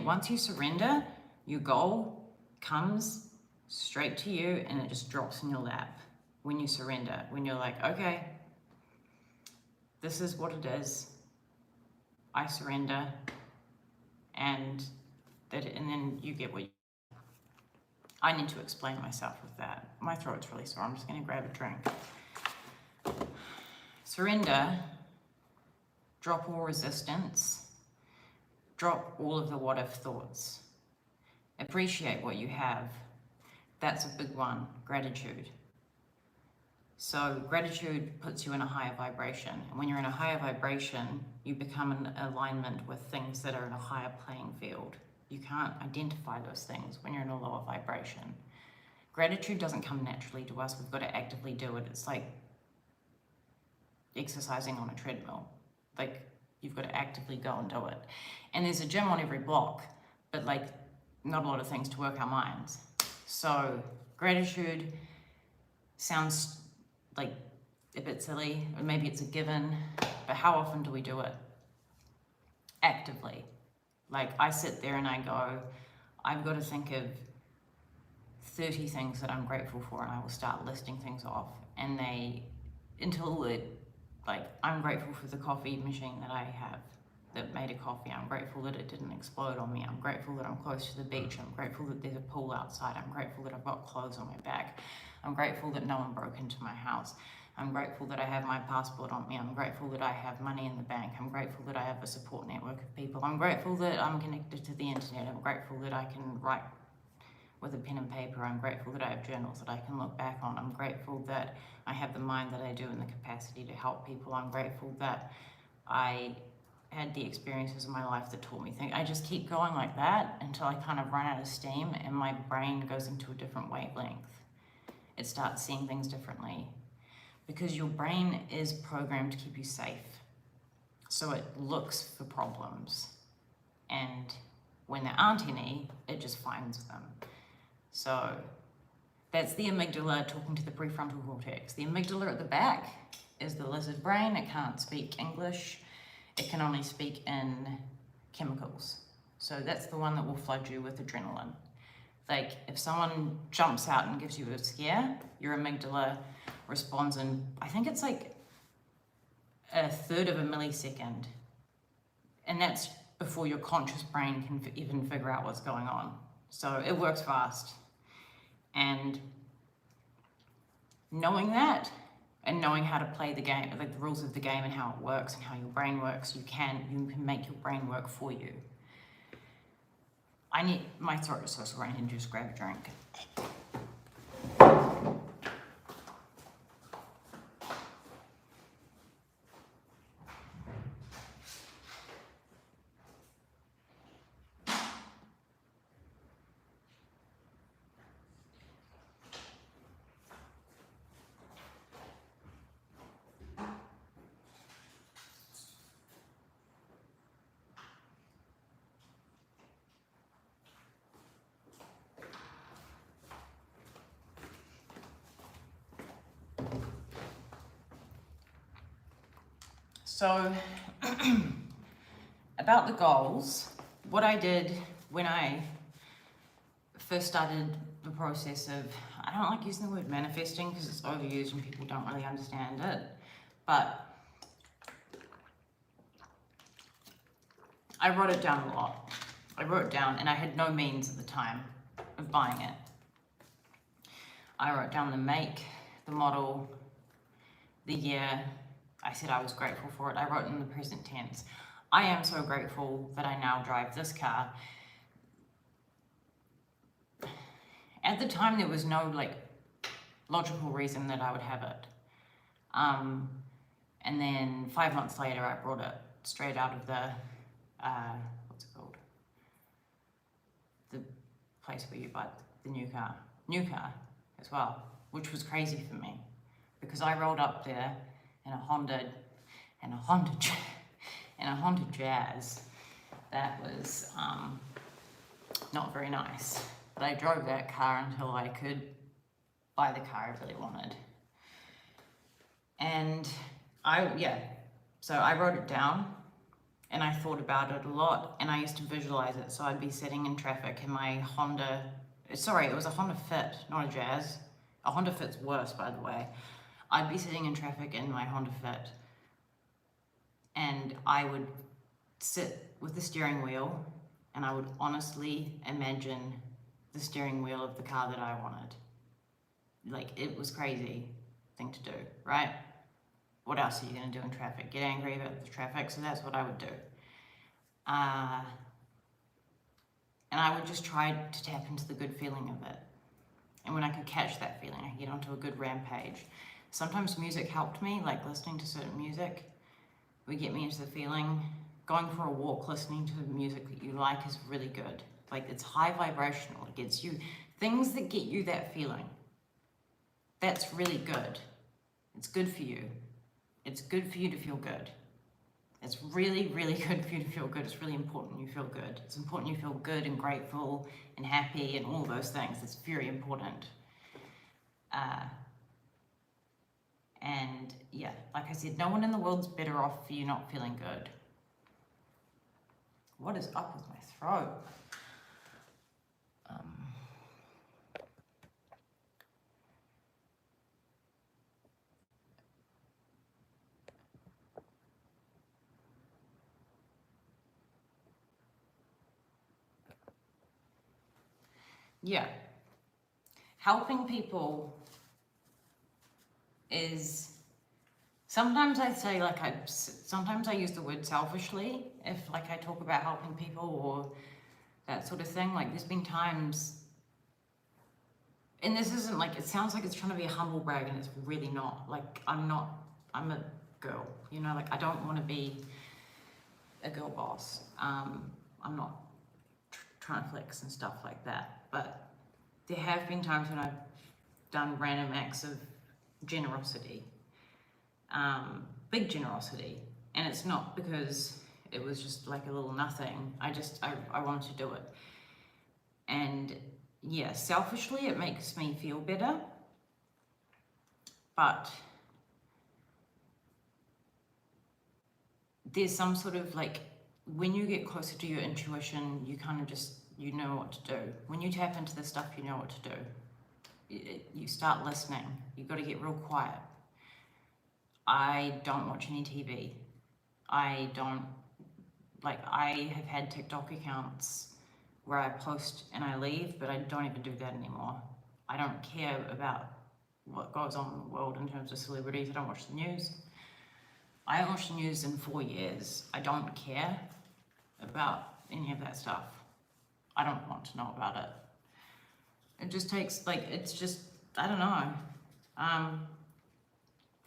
Once you surrender, your goal comes straight to you and it just drops in your lap when you surrender. When you're like, okay, this is what it is. I surrender, and then you get what you. I need to explain myself with that. My throat's really sore. I'm just going to grab a drink. Surrender. Drop all resistance. Drop all of the what if thoughts. Appreciate what you have. That's a big one. Gratitude. So gratitude puts you in a higher vibration. And when you're in a higher vibration, you become in alignment with things that are in a higher playing field. You can't identify those things when you're in a lower vibration. Gratitude doesn't come naturally to us. We've got to actively do it. It's like exercising on a treadmill. Like, you've got to actively go and do it. And there's a gym on every block, but like not a lot of things to work our minds. So gratitude sounds like a bit silly, or maybe it's a given, but how often do we do it? Actively. Like, I sit there and I go, I've got to think of 30 things that I'm grateful for, and I will start listing things off. And I'm grateful for the coffee machine that I have that made a coffee. I'm grateful that it didn't explode on me. I'm grateful that I'm close to the beach. I'm grateful that there's a pool outside. I'm grateful that I've got clothes on my back. I'm grateful that no one broke into my house. I'm grateful that I have my passport on me. I'm grateful that I have money in the bank. I'm grateful that I have a support network of people. I'm grateful that I'm connected to the internet. I'm grateful that I can write with a pen and paper. I'm grateful that I have journals that I can look back on. I'm grateful that I have the mind that I do and the capacity to help people. I'm grateful that I had the experiences in my life that taught me things. I just keep going like that until I kind of run out of steam and my brain goes into a different wavelength. It starts seeing things differently because your brain is programmed to keep you safe. So it looks for problems, and when there aren't any, it just finds them. So that's the amygdala talking to the prefrontal cortex. The amygdala at the back is the lizard brain. It can't speak English. It can only speak in chemicals. So that's the one that will flood you with adrenaline. Like, if someone jumps out and gives you a scare, your amygdala responds in, I think it's like a third of a millisecond. And that's before your conscious brain can even figure out what's going on. So it works fast. And knowing that, and knowing how to play the game, like the rules of the game and how it works and how your brain works, you can make your brain work for you. My throat is so sore, I need to just grab a drink. So, about the goals, what I did when I first started the process of, I don't like using the word manifesting because it's overused and people don't really understand it, but I wrote it down a lot. I wrote it down and I had no means at the time of buying it. I wrote down the make, the model, the year. I said I was grateful for it. I wrote in the present tense. I am so grateful that I now drive this car. At the time, there was no logical reason that I would have it. And then 5 months later, I brought it straight out of the, what's it called? The place where you buy the new car as well, which was crazy for me. because I rolled up there in a Honda Jazz that was not very nice. But I drove that car until I could buy the car I really wanted. And so I wrote it down and I thought about it a lot, and I used to visualize it. So I'd be sitting in traffic in my Honda, sorry, it was a Honda Fit, not a Jazz. A Honda Fit's worse, by the way. I'd be sitting in traffic in my Honda Fit, and I would sit with the steering wheel, and I would honestly imagine the steering wheel of the car that I wanted. Like, it was crazy thing to do, right? What else are you going to do in traffic? Get angry about the traffic? So that's what I would do. And I would just try to tap into the good feeling of it. And when I could catch that feeling, I could get onto a good rampage. Sometimes music helped me, like listening to certain music would get me into the feeling. Going for a walk, listening to the music that you like is really good. Like, it's high vibrational. It gets you things that get you that feeling. That's really good. It's good for you. It's good for you to feel good. It's really, really good for you to feel good. It's really important you feel good. It's important you feel good and grateful and happy and all those things. It's very important. And yeah, like I said, no one in the world's better off for you not feeling good. What is up with my throat? Yeah, helping people is, sometimes I say, like, sometimes I use the word selfishly if, like, I talk about helping people or that sort of thing. Like, there's been times, and this isn't like, it sounds like it's trying to be a humble brag, and it's really not. Like, I'm a girl, you know, like, I don't want to be a girl boss. I'm not trying to flex and stuff like that. But there have been times when I've done random acts of generosity, big generosity, and it's not because it was just like a little nothing. I wanted to do it. And yeah, selfishly it makes me feel better, but there's some sort of, like, when you get closer to your intuition, you kind of just, you know what to do. When you tap into this stuff, you know what to do. You start listening. You've got to get real quiet. I don't watch any TV. I have had TikTok accounts where I post and I leave, but I don't even do that anymore. I don't care about what goes on in the world in terms of celebrities. I don't watch the news. I haven't watched the news in 4 years. I don't care about any of that stuff. I don't want to know about it. It just takes, like, it's just, I don't know.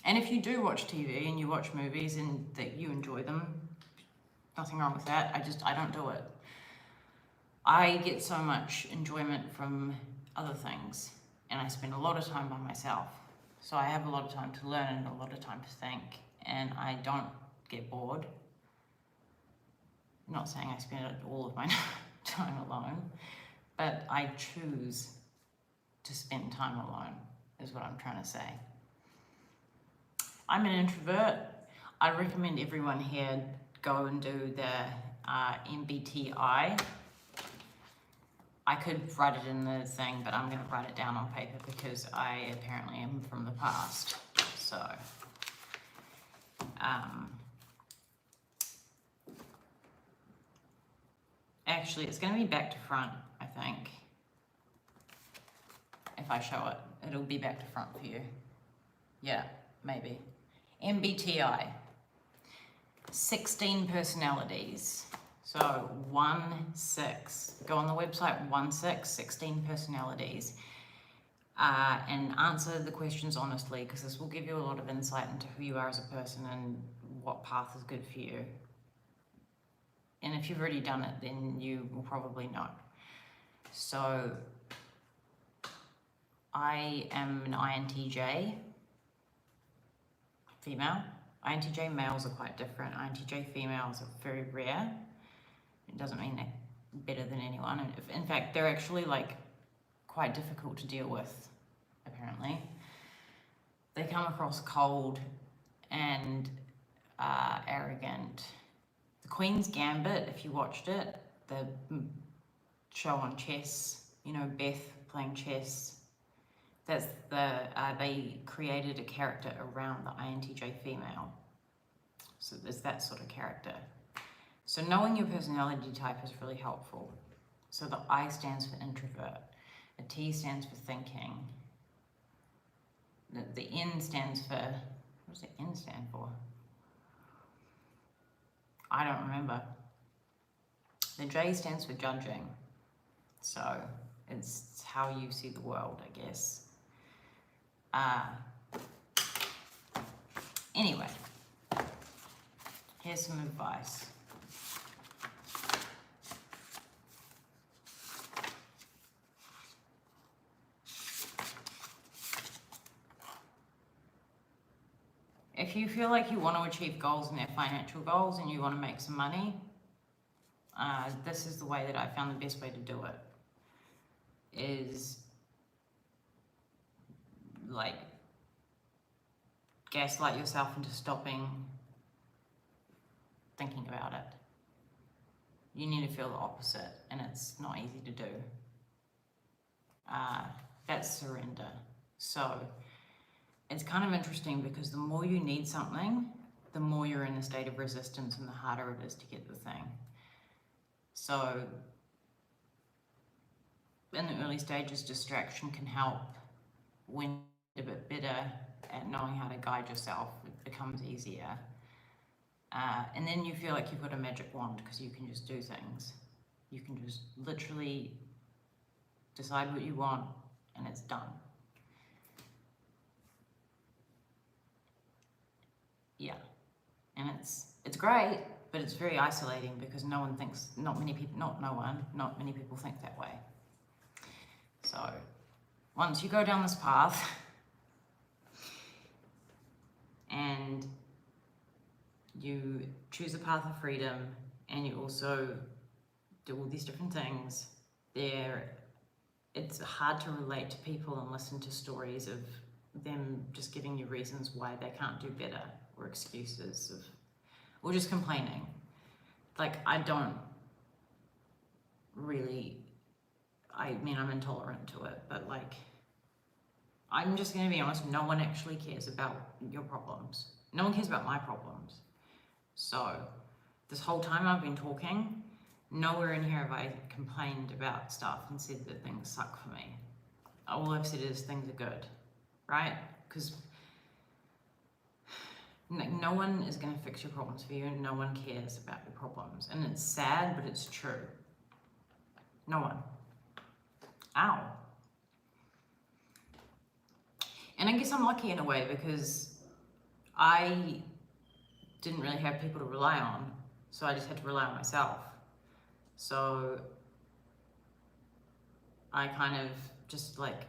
And if you do watch TV and you watch movies and that you enjoy them, nothing wrong with that. I don't do it. I get so much enjoyment from other things, and I spend a lot of time by myself. So I have a lot of time to learn and a lot of time to think, and I don't get bored. I'm not saying I spend all of my time alone, but I choose to spend time alone, is what I'm trying to say. I'm an introvert. I recommend everyone here go and do the MBTI. I could write it in the thing, but I'm going to write it down on paper because I apparently am from the past. So, actually, it's going to be back to front, I think. If I show it, it'll be back to front for you. Yeah, maybe. MBTI. 16 personalities. So 1-6. Go on the website, 16 personalities. And answer the questions honestly, because this will give you a lot of insight into who you are as a person and what path is good for you. And if you've already done it, then you will probably know. So I am an INTJ. female. INTJ males are quite different. INTJ females are very rare. It doesn't mean they're better than anyone. And in fact, they're actually like quite difficult to deal with, apparently. They come across cold and arrogant. The Queen's Gambit, if you watched it, the show on chess, you know, Beth playing chess, that's they created a character around the INTJ female. So there's that sort of character. So knowing your personality type is really helpful. So the I stands for introvert, a T stands for thinking, the N stands for, what does the N stand for? I don't remember. The J stands for judging. So it's how you see the world, I guess. Anyway, here's some advice. If you feel like you want to achieve goals and they're financial goals and you want to make some money, this is the way that I found the best way to do it. Is like gaslight yourself into stopping thinking about it. You need to feel the opposite, and it's not easy to do. That's surrender. So it's kind of interesting because the more you need something, the more you're in a state of resistance and the harder it is to get the thing. So in the early stages, distraction can help. When you're a bit better at knowing how to guide yourself, it becomes easier. And then you feel like you've got a magic wand because you can just do things. You can just literally decide what you want and it's done. Yeah, and it's great, but it's very isolating because not many people think that way. So once you go down this path and you choose a path of freedom and you also do all these different things, it's hard to relate to people and listen to stories of them just giving you reasons why they can't do better, or excuses or just complaining. Like, I'm intolerant to it, but like, I'm just gonna be honest, no one actually cares about your problems. No one cares about my problems. So this whole time I've been talking, nowhere in here have I complained about stuff and said that things suck for me. All I've said is things are good, right? Because no one is going to fix your problems for you, and no one cares about your problems. And it's sad, but it's true. No one. Ow. And I guess I'm lucky in a way because I didn't really have people to rely on, so I just had to rely on myself. So I kind of just like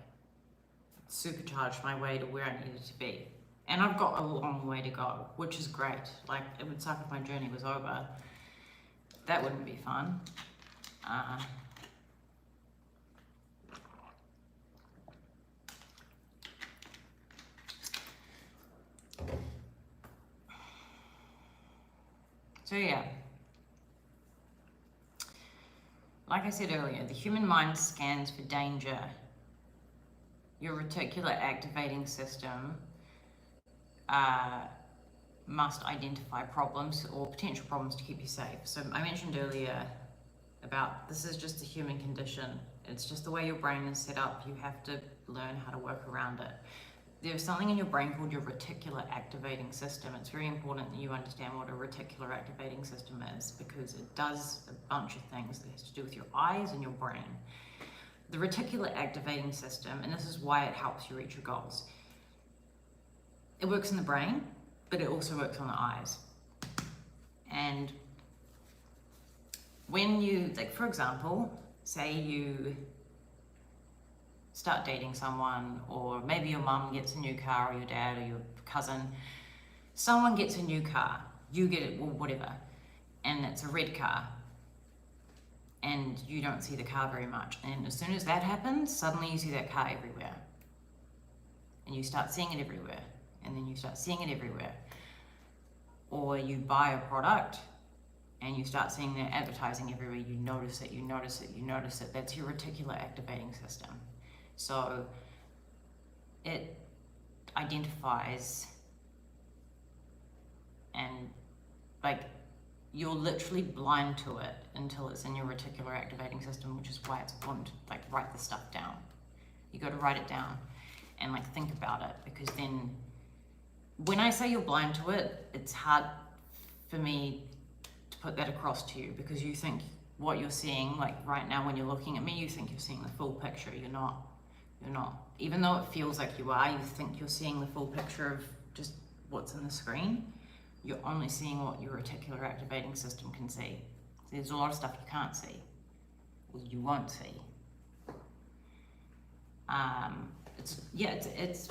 supercharged my way to where I needed to be. And I've got a long way to go, which is great. Like, it would suck if my journey was over. That wouldn't be fun. So yeah, like I said earlier, the human mind scans for danger. Your reticular activating system must identify problems or potential problems to keep you safe. So I mentioned earlier about this is just a human condition. It's just the way your brain is set up. You have to learn how to work around it. There's something in your brain called your reticular activating system. It's very important that you understand what a reticular activating system is because it does a bunch of things that has to do with your eyes and your brain. The reticular activating system, and this is why it helps you reach your goals, it works in the brain, but it also works on the eyes. And when you, like for example, say you start dating someone, or maybe your mum gets a new car, or your dad, or your cousin, Someone gets a new car, you get it, or whatever, and it's a red car, and you don't see the car very much. And as soon as that happens, suddenly you see that car everywhere. And you start seeing it everywhere. And then you start seeing it everywhere. Or you buy a product and you start seeing their advertising everywhere. You notice it, you notice it, you notice it. That's your reticular activating system. So it identifies, and like, you're literally blind to it until it's in your reticular activating system, which is why it's important to like write the stuff down. You got to write it down and like think about it, because then when I say you're blind to it, it's hard for me to put that across to you, because you think what you're seeing, like right now when you're looking at me, you think you're seeing the full picture. You're not. Even though it feels like you are, you think you're seeing the full picture of just what's in the screen. You're only seeing what your reticular activating system can see. There's a lot of stuff you can't see, or you won't see. It's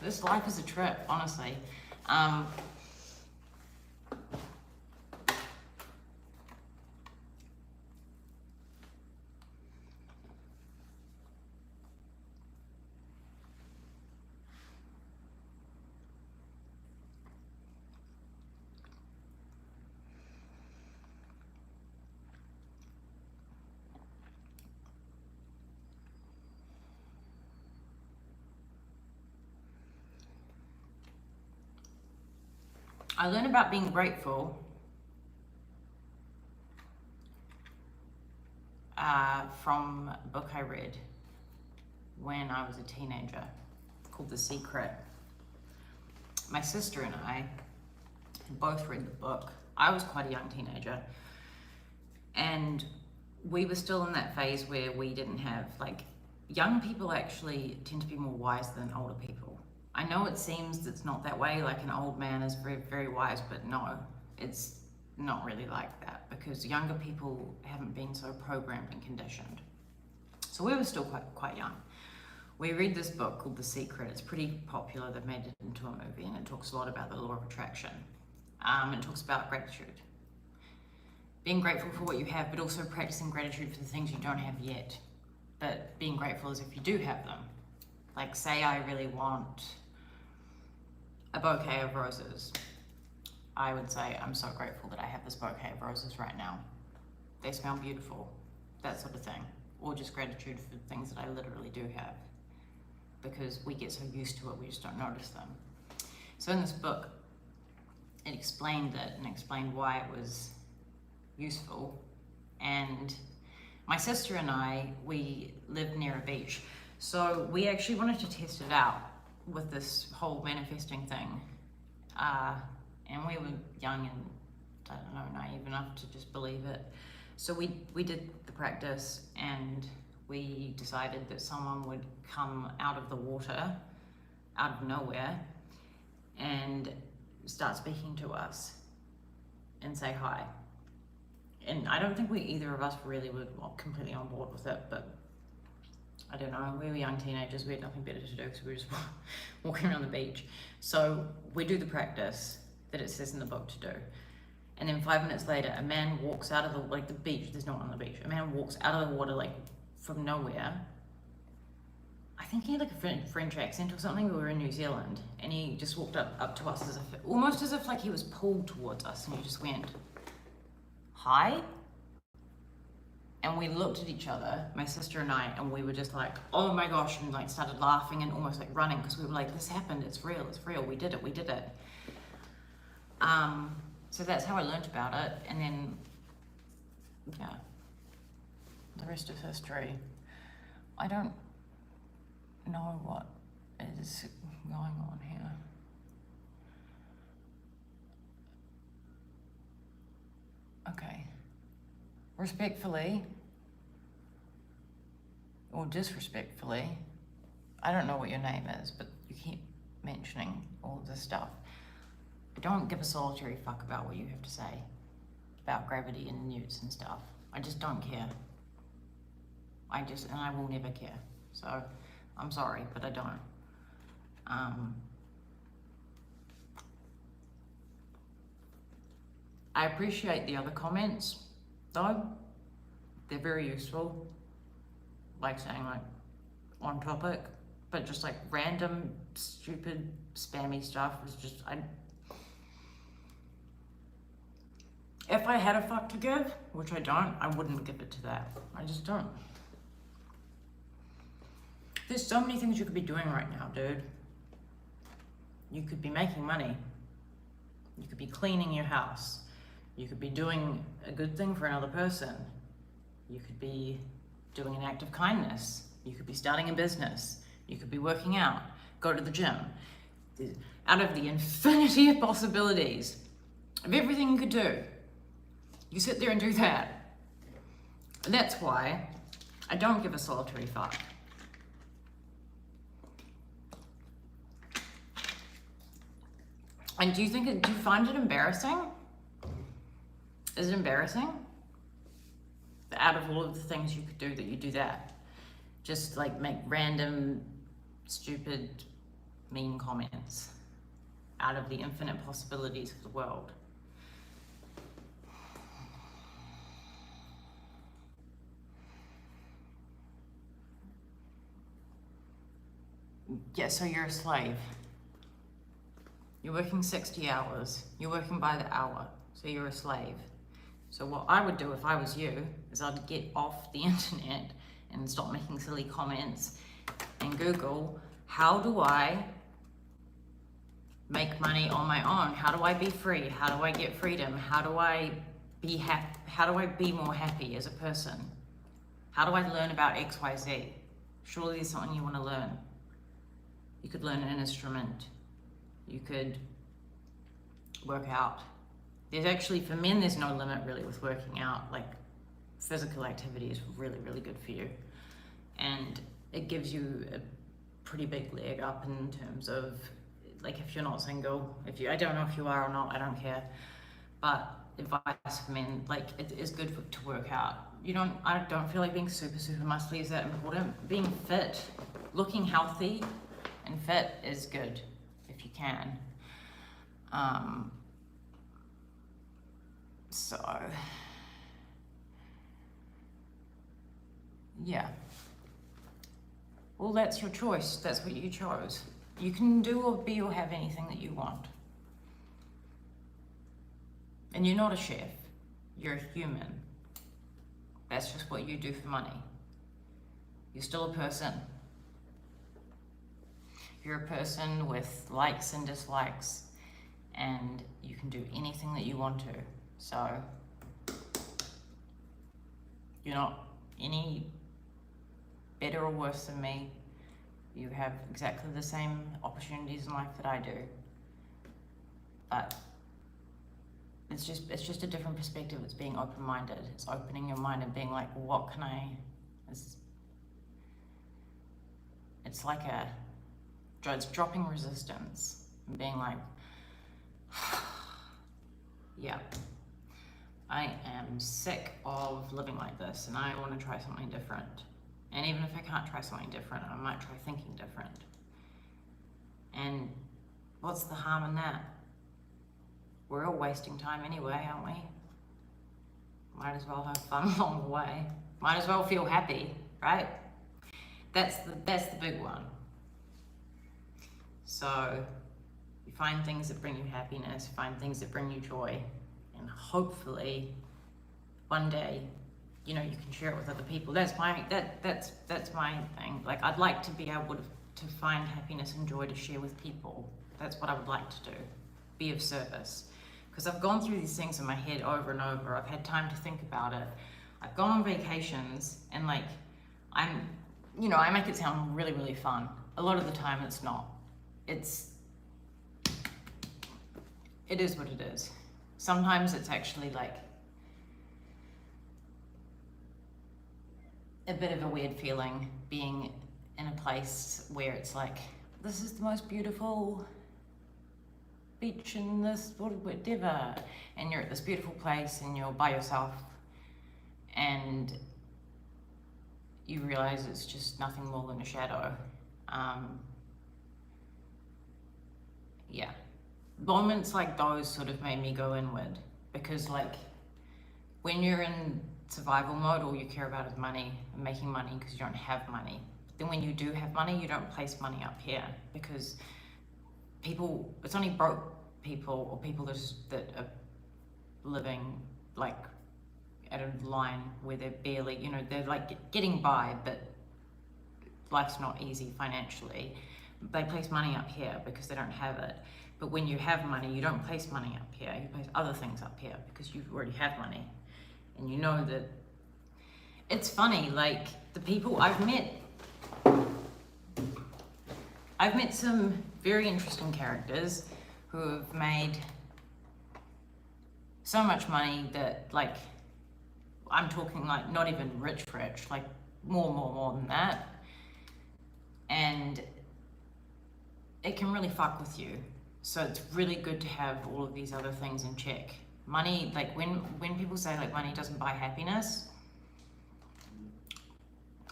this life is a trip, honestly. I learned about being grateful from a book I read when I was a teenager called The Secret. My sister and I had both read the book. I was quite a young teenager, and we were still in that phase where we didn't have, like, young people actually tend to be more wise than older people. I know it seems it's not that way, like an old man is very, very wise, but no, it's not really like that, because younger people haven't been so programmed and conditioned. So we were still quite young. We read this book called The Secret. It's pretty popular. They've made it into a movie, and it talks a lot about the law of attraction. It talks about gratitude. Being grateful for what you have, but also practicing gratitude for the things you don't have yet. But being grateful as if you do have them. Like, say I really want a bouquet of roses. I would say, I'm so grateful that I have this bouquet of roses right now. They smell beautiful, that sort of thing. Or just gratitude for things that I literally do have, because we get so used to it, we just don't notice them. So in this book, it explained it and explained why it was useful. And my sister and I, we lived near a beach. So we actually wanted to test it out with this whole manifesting thing. And we were young and, I don't know, naive enough to just believe it. So we did the practice, and we decided that someone would come out of the water, out of nowhere, and start speaking to us and say hi. And I don't think either of us really were completely on board with it, but I don't know, we were young teenagers, we had nothing better to do because we were just walking around the beach. So we do the practice that it says in the book to do. And then 5 minutes later, a man walks out of the beach, there's no one on the beach. A man walks out of the water, like, from nowhere. I think he had like a French accent or something. We were in New Zealand, and he just walked up to us almost as if like he was pulled towards us, and he just went, hi? And we looked at each other, my sister and I, and we were just like, oh my gosh, and like started laughing and almost like running, because we were like, this happened, it's real, we did it. So that's how I learned about it, and then, yeah, the rest is history. I don't know what is going on here. Okay. Respectfully, or disrespectfully, I don't know what your name is, but you keep mentioning all of this stuff. I don't give a solitary fuck about what you have to say about gravity and newts and stuff. I just don't care. And I will never care. So, I'm sorry, but I don't. I appreciate the other comments though. They're very useful. Like saying like on topic, but just like random, stupid, spammy stuff is just, if I had a fuck to give, which I don't, I wouldn't give it to that. I just don't. There's so many things you could be doing right now, dude. You could be making money. You could be cleaning your house. You could be doing a good thing for another person. You could be doing an act of kindness. You could be starting a business. You could be working out, go to the gym. Out of the infinity of possibilities of everything you could do, you sit there and do that. That's why I don't give a solitary fuck. And do you find it embarrassing? Is it embarrassing? Out of all of the things you could do, that you do that? Just like make random, stupid, mean comments out of the infinite possibilities of the world. Yeah, so you're a slave. You're working 60 hours. You're working by the hour, so you're a slave. So what I would do if I was you is I'd get off the internet and stop making silly comments and Google, how do I make money on my own? How do I be free? How do I get freedom? How do I be happy? How do I be more happy as a person? How do I learn about XYZ? Surely there's something you want to learn. You could learn an instrument. You could work out. There's actually, for men, there's no limit really with working out. Like, physical activity is really, really good for you. And it gives you a pretty big leg up in terms of, like, if you're not single, I don't know if you are or not, I don't care. But advice for men, like, it is good to work out. I don't feel like being super, super muscly is that important. Being fit, looking healthy and fit is good if you can. So, yeah. Well, that's your choice. That's what you chose. You can do or be or have anything that you want. And you're not a chef. You're a human. That's just what you do for money. You're still a person. You're a person with likes and dislikes, and you can do anything that you want to. So, you're not any better or worse than me. You have exactly the same opportunities in life that I do. But it's just a different perspective. It's being open-minded. It's opening your mind and being like, what can it's like it's dropping resistance and being like, yeah, I am sick of living like this and I want to try something different. And even if I can't try something different, I might try thinking different. And what's the harm in that? We're all wasting time anyway, aren't we? Might as well have fun along the way. Might as well feel happy, right? That's the big one. So you find things that bring you happiness, find things that bring you joy, and hopefully one day, you can share it with other people. That's my thing. Like, I'd like to be able to find happiness and joy to share with people. That's what I would like to do. Be of service. Because I've gone through these things in my head over and over. I've had time to think about it. I've gone on vacations and like, I make it sound really, really fun. A lot of the time it's not. It is what it is. Sometimes it's actually like a bit of a weird feeling being in a place where it's like, this is the most beautiful beach in this whatever, and you're at this beautiful place and you're by yourself and you realize it's just nothing more than a shadow. Yeah, moments like those sort of made me go inward, because like when you're in survival mode, all you care about is money and making money because you don't have money. But then when you do have money, you don't place money up here because people, it's only broke people or people that are living like at a line where they're barely, you know, they're like getting by, but life's not easy financially. They place money up here because they don't have it. But when you have money, you don't place money up here, you place other things up here because you already have money. And you know that, it's funny, like the people I've met some very interesting characters who have made so much money that, like, I'm talking like not even rich, like more than that. And it can really fuck with you. So it's really good to have all of these other things in check. Money, like when people say like money doesn't buy happiness,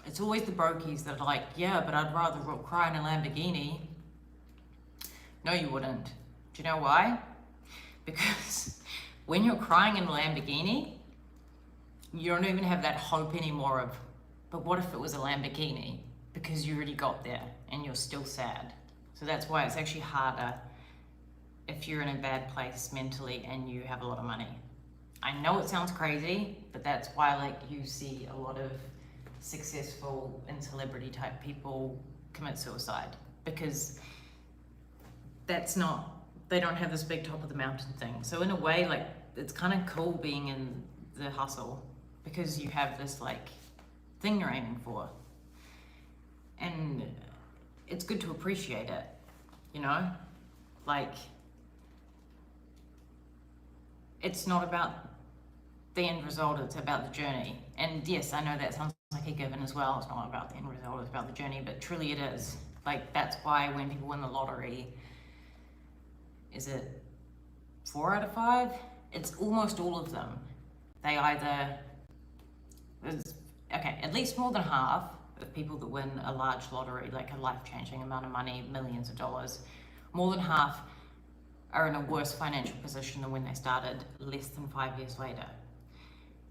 it's always the brokies that are like, yeah, but I'd rather cry in a Lamborghini. No, you wouldn't. Do you know why? Because when you're crying in a Lamborghini, you don't even have that hope anymore of, but what if it was a Lamborghini? Because you already got there and you're still sad. So that's why it's actually harder if you're in a bad place mentally and you have a lot of money. I know it sounds crazy, but that's why like you see a lot of successful and celebrity type people commit suicide, because that's not, they don't have this big top of the mountain thing. So in a way, like it's kind of cool being in the hustle because you have this like thing you're aiming for, and it's good to appreciate it, you know? Like, it's not about the end result, it's about the journey. And yes, I know that sounds like a given as well, it's not about the end result, it's about the journey, but truly it is. Like, that's why when people win the lottery, is it 4 out of 5? It's almost all of them. They either, okay, at least more than half of people that win a large lottery, like a life-changing amount of money, millions of dollars, more than half are in a worse financial position than when they started less than 5 years later.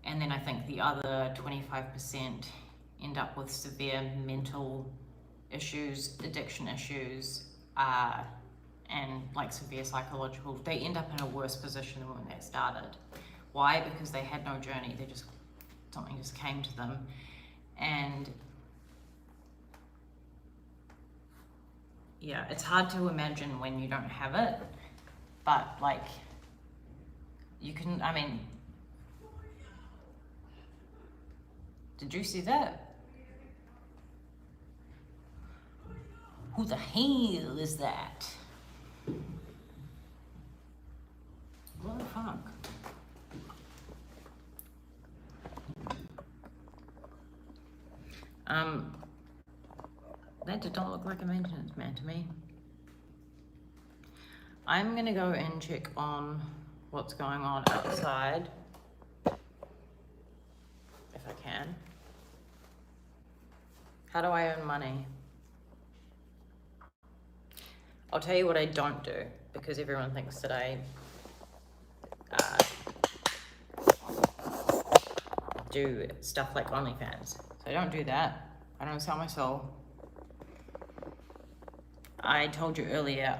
And then I think the other 25% end up with severe mental issues, addiction issues, and like severe psychological. They end up in a worse position than when they started. Why? Because they had no journey. Something just came to them. And yeah, it's hard to imagine when you don't have it, but like, you can, I mean, did you see that? Who the hell is that? What the fuck? That did not look like a maintenance man to me. I'm gonna go and check on what's going on outside, if I can. How do I earn money? I'll tell you what I don't do, because everyone thinks that I do stuff like OnlyFans. So I don't do that. I don't sell my soul. I told you earlier,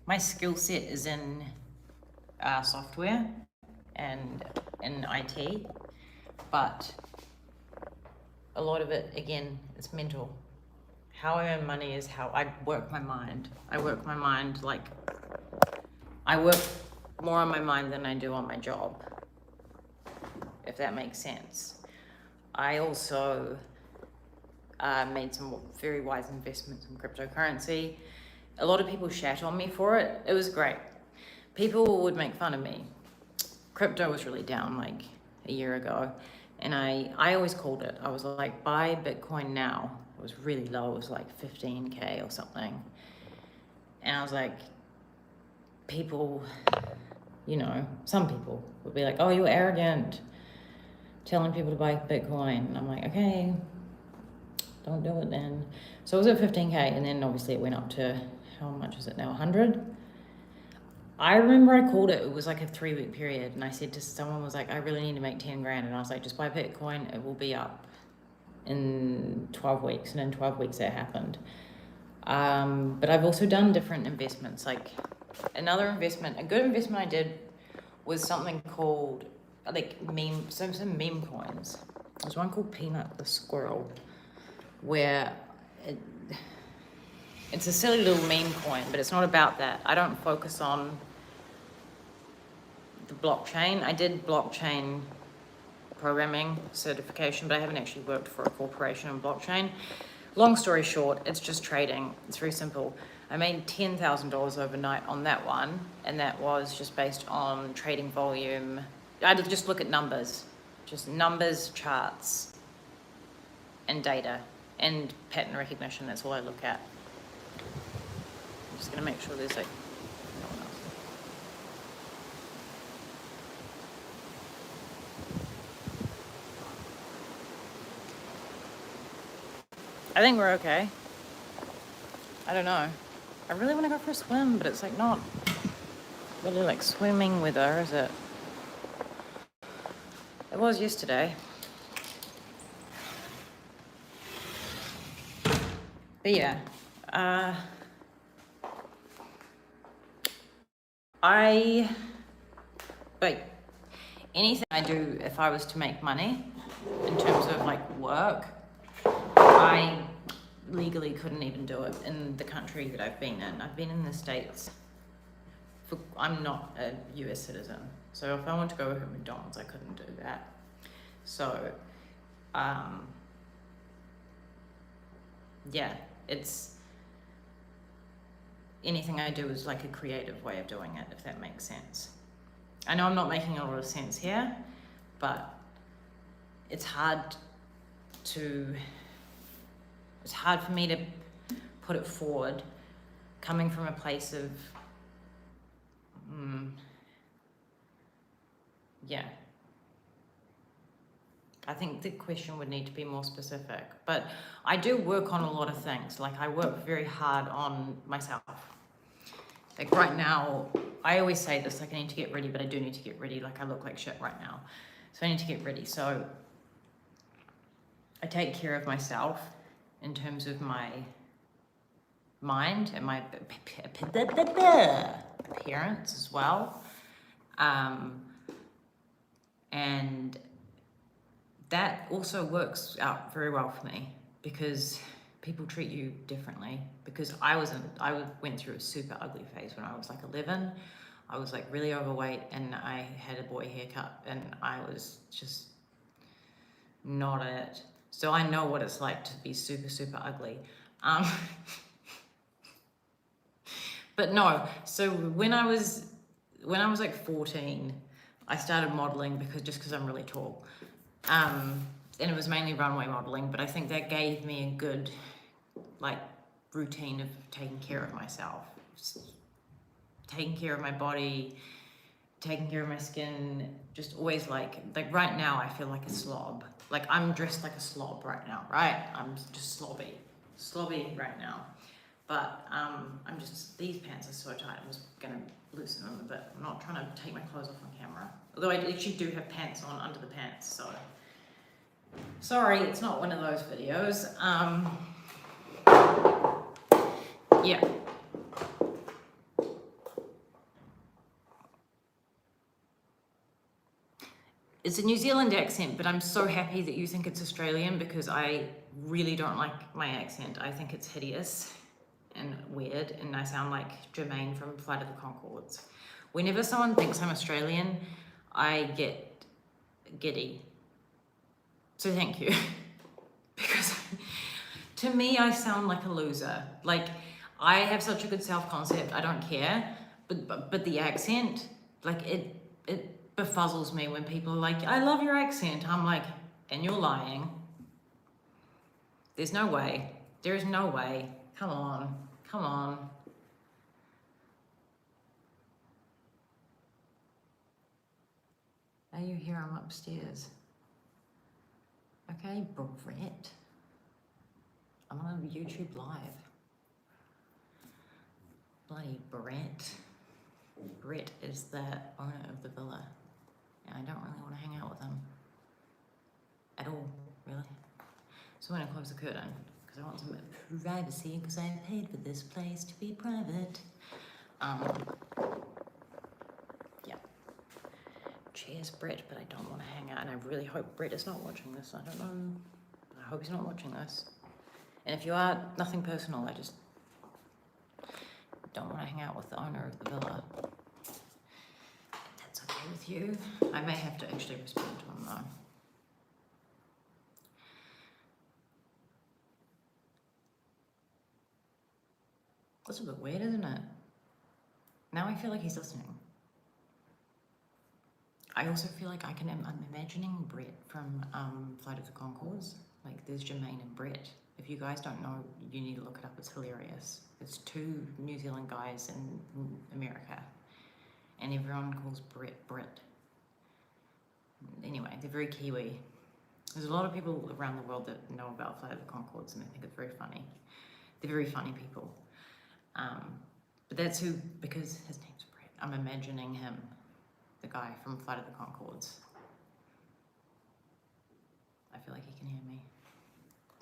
my skill set is in software and in IT, but a lot of it, again, it's mental. How I earn money is how I work my mind. I work more on my mind than I do on my job, if that makes sense. I also made some very wise investments in cryptocurrency. A lot of people shat on me for it. It was great. People would make fun of me. Crypto was really down like a year ago, and I always called it. I was like, buy Bitcoin now. It was really low, it was like 15K or something. And I was like, people, you know, some people would be like, oh, you're arrogant, telling people to buy Bitcoin. And I'm like, okay, don't do it then. So it was at 15K, and then obviously it went up to, how much is it now, 100? I remember I called it was like a 3-week period, and I said to someone, was like, I really need to make 10 grand, and I was like, just buy Bitcoin, it will be up in 12 weeks, and in 12 weeks that happened. But I've also done different investments. Like another investment, a good investment I did was something called like some meme coins. There's one called Peanut the Squirrel, where it's a silly little meme coin, but it's not about that. I don't focus on the blockchain. I did blockchain programming certification, but I haven't actually worked for a corporation on blockchain. Long story short, it's just trading. It's very simple. I made $10,000 overnight on that one, and that was just based on trading volume. I had to just look at numbers, just numbers, charts, and data, and pattern recognition. That's all I look at. I'm just gonna make sure there's like no one else. I think we're okay. I don't know. I really want to go for a swim, but it's like not really like swimming weather, is it? It was yesterday. But yeah, but anything I do, if I was to make money in terms of like work, I legally couldn't even do it in the country that I've been in. I've been in the States. I'm not a US citizen. So if I want to go to McDonald's, I couldn't do that. So, yeah, it's, anything I do is like a creative way of doing it, if that makes sense. I know I'm not making a lot of sense here, but it's hard for me to put it forward coming from a place of, yeah. I think the question would need to be more specific, but I do work on a lot of things. Like I work very hard on myself. Like right now, I always say this, like I need to get ready, but I do need to get ready. Like I look like shit right now. So I need to get ready. So I take care of myself in terms of my mind and my appearance as well. And that also works out very well for me because people treat you differently. Because I went through a super ugly phase when I was like 11. I was like really overweight and I had a boy haircut and I was just not it. So I know what it's like to be super, super ugly. But no, so when I was like 14, I started modeling because I'm really tall. And it was mainly runway modeling, but I think that gave me a good like routine of taking care of myself, taking care of my body, taking care of my skin, just always like right now I feel like a slob. Like I'm dressed like a slob right now, right? I'm just slobby right now. But I'm just, these pants are so tight, I'm just gonna loosen them a bit. I'm not trying to take my clothes off on camera. Although I actually do have pants on under the pants, so. Sorry, it's not one of those videos. Yeah. It's a New Zealand accent, but I'm so happy that you think it's Australian because I really don't like my accent. I think it's hideous and weird, and I sound like Jermaine from Flight of the Conchords. Whenever someone thinks I'm Australian, I get giddy. So thank you. Because to me, I sound like a loser. Like, I have such a good self-concept, I don't care. But the accent, like, it befuzzles me when people are like, I love your accent. I'm like, and you're lying. There's no way. There is no way. Come on. Come on. Now you hear I'm upstairs. Okay, Brett. I'm on YouTube Live. Bloody Brett. Brett is the owner of the villa, and I don't really want to hang out with him at all, really. So I'm going to close the curtain because I want some privacy, because I paid for this place to be private. Yeah. Cheers, Brett, but I don't want to hang out, and I really hope Brett is not watching this. I don't know. I hope he's not watching this. And if you are, nothing personal, I just don't want to hang out with the owner of the villa. If that's okay with you. I may have to actually respond to him though. That's a bit weird, isn't it? Now I feel like he's listening. I also feel like I'm imagining Brett from Flight of the Conchords. Like, there's Jermaine and Brett. If you guys don't know, you need to look it up. It's hilarious. It's two New Zealand guys in America, and everyone calls Brett. Anyway, they're very Kiwi. There's a lot of people around the world that know about Flight of the Conchords, and they think it's very funny. They're very funny people. But that's who, because his name's Brett, I'm imagining him, the guy from Flight of the Conchords. I feel like he can hear me.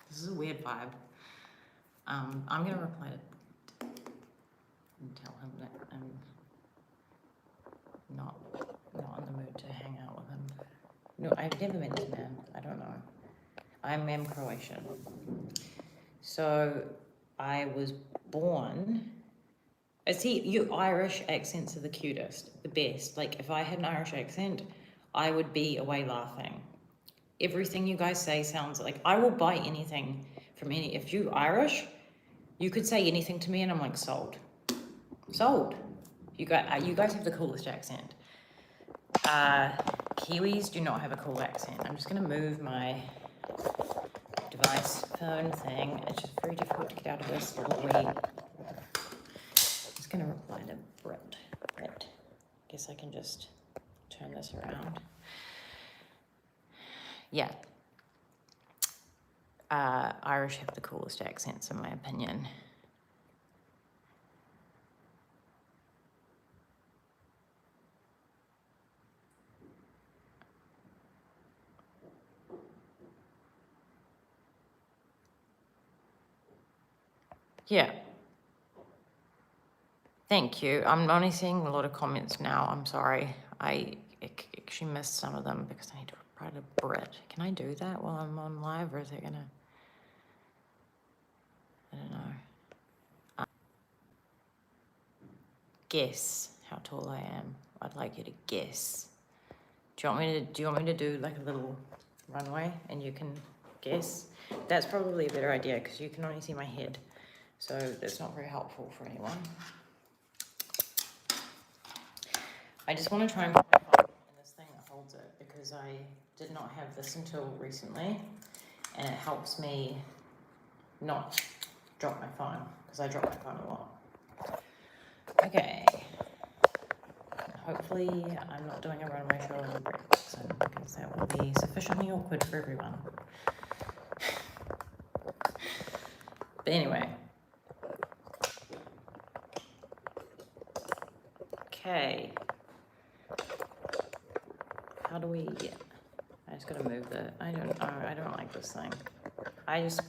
This is a weird vibe. I'm gonna reply to Brett and tell him that I'm not in the mood to hang out with him. No, I've never met this man. I don't know. I am Croatian. So I was born. See, your Irish accents are the cutest, the best. Like, if I had an Irish accent, I would be away laughing. Everything you guys say sounds like, I will buy anything from any, if you're Irish, you could say anything to me and I'm like, sold. Sold. You guys have the coolest accent. Kiwis do not have a cool accent. I'm just gonna move my device phone thing. It's just very difficult to get out of this little wee. Gonna reply to Brett. Guess I can just turn this around. Yeah. Irish have the coolest accents, in my opinion. Yeah. Thank you. I'm only seeing a lot of comments now. I'm sorry. I actually missed some of them because I need to reply to Brett. Can I do that while I'm on live, or is it gonna... I don't know. Guess how tall I am. I'd like you to guess. Do you want me to do like a little runway and you can guess? That's probably a better idea because you can only see my head. So that's not very helpful for anyone. I just want to try and put my phone in this thing that holds it because I did not have this until recently, and it helps me not drop my phone because I drop my phone a lot. Okay. Hopefully I'm not doing a runway show in breaks because that will be sufficiently awkward for everyone. But anyway. Okay. How do we... I just gotta move the... I don't like this thing. I don't...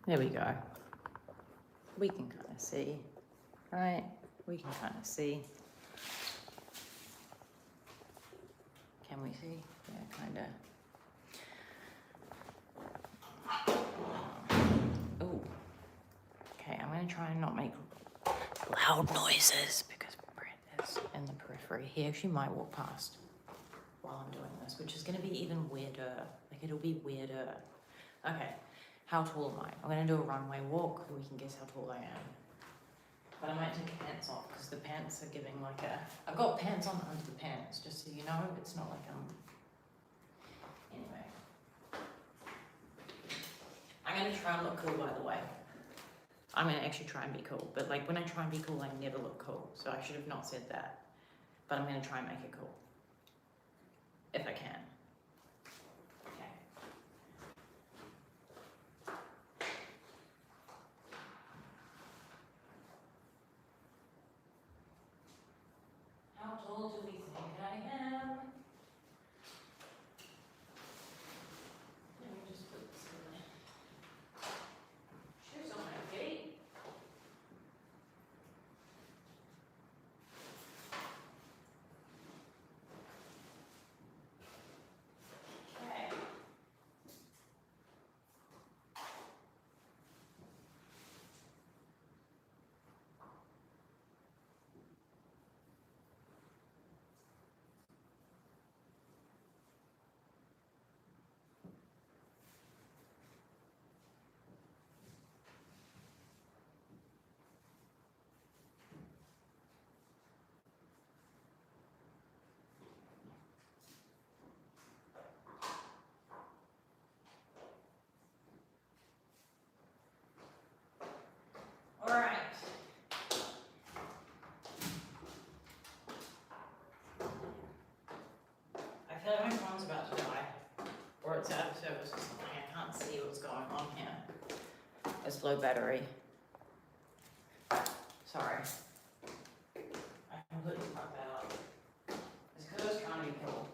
There we go. We can kind of see, right? We can kind of see. Can we see? Yeah, kind of. Oh. Okay, I'm going to try and not make loud noises because Brett is in the periphery. He actually might walk past while I'm doing this, which is going to be even weirder. Like, it'll be weirder. Okay. How tall am I? I'm going to do a runway walk and we can guess how tall I am. But I might take the pants off because the pants are giving like a... I've got pants on under the pants, just so you know. It's not like Anyway. I'm going to try and look cool, by the way. I'm going to actually try and be cool. But like when I try and be cool, I never look cool. So I should have not said that. But I'm going to try and make it cool. If I can. tall do we think I am? Let me just put some shoes on my feet. Okay. All right. I feel like my phone's about to die, or it's out of service or something. I can't see what's going on here. It's low battery. Sorry. I completely fucked that up. It's because I was trying to be cool.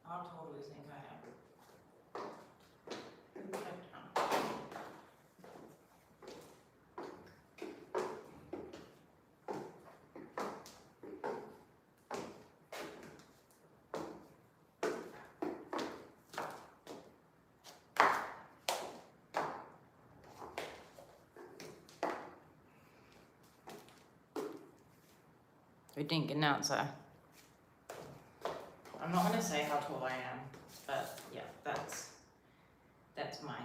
How tall do we think I am? We didn't get an answer. I'm not going to say how tall I am, but yeah, that's my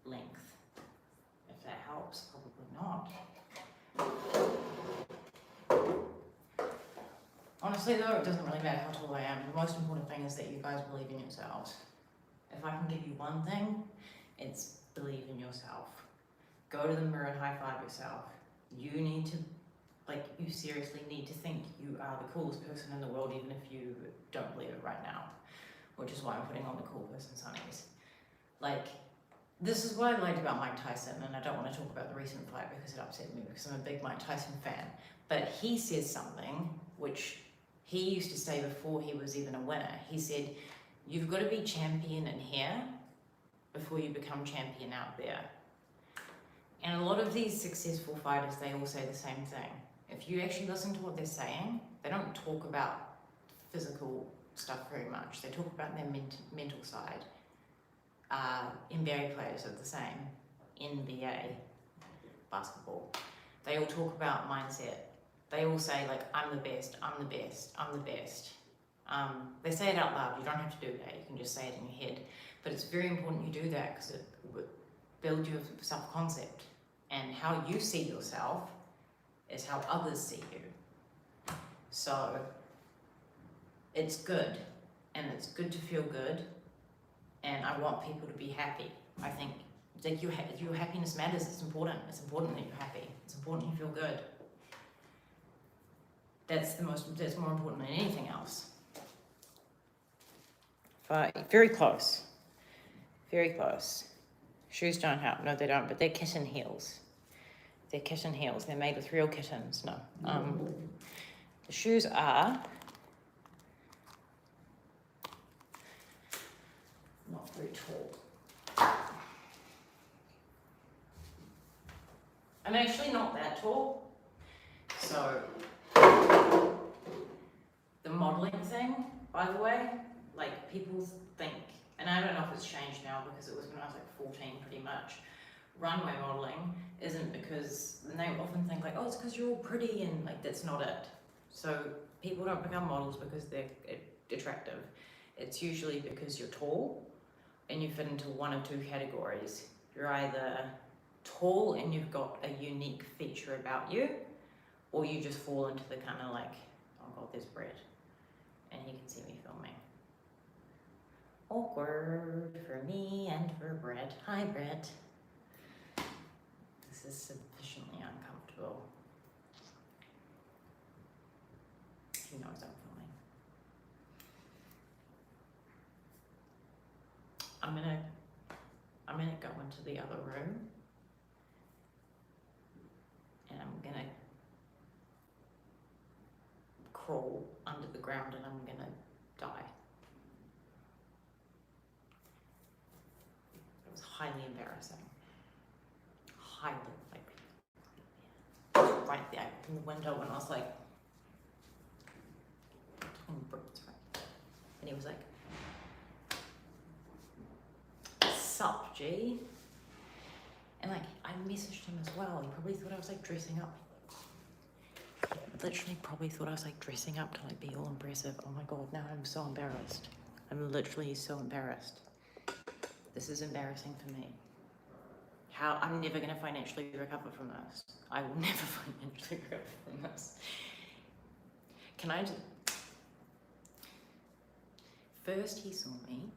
length. If that helps, probably not. Honestly though, it doesn't really matter how tall I am. The most important thing is that you guys believe in yourselves. If I can give you one thing, it's believe in yourself. Go to the mirror and high five yourself. You need to, you seriously need to think you are the coolest person in the world, even if you don't believe it right now. Which is why I'm putting on the cool person sunnies. This is what I liked about Mike Tyson, and I don't want to talk about the recent fight because it upset me because I'm a big Mike Tyson fan. But he says something which he used to say before he was even a winner. He said, you've got to be champion in here before you become champion out there. And a lot of these successful fighters, they all say the same thing. If you actually listen to what they're saying, they don't talk about physical stuff very much. They talk about their mental side. NBA players are the same. NBA, basketball. They all talk about mindset. They all say I'm the best, I'm the best, I'm the best. They say it out loud. You don't have to do that. You can just say it in your head. But it's very important you do that because it builds your self-concept. And how you see yourself is how others see you. So it's good, and it's good to feel good, and I want people to be happy. I think your happiness matters. It's important. It's important that you're happy. It's important you feel good. That's more important than anything else. Very close. Very close. Shoes don't help. No, they don't, but they're kitten heels. They're kitten heels. They're made with real kittens. No. The shoes are not very tall. I'm actually not that tall. So, the modeling thing, by the way, people think, and I don't know if it's changed now because it was when I was 14 pretty much. Runway modeling isn't because, and they often think oh, it's because you're all pretty, and that's not it. So people don't become models because they're attractive. It's usually because you're tall and you fit into one of two categories. You're either tall and you've got a unique feature about you, or you just fall into the kind of oh god, there's Brett, and he can see me filming. Awkward for me and for Brett. Hi, Brett. This is sufficiently uncomfortable. He knows I'm filming. I'm gonna go into the other room crawl under the ground and I'm gonna die. It was highly embarrassing. Highly, like, right there in the window, and I was like, and he was like, sup, G? And like, I messaged him as well. He probably thought I was like dressing up. He literally probably thought I was like dressing up to like be all impressive. Oh my God, now I'm so embarrassed. I'm literally so embarrassed. This is embarrassing for me. How, I'm never gonna financially recover from this. I will never financially recover from this. Can I just, first he saw me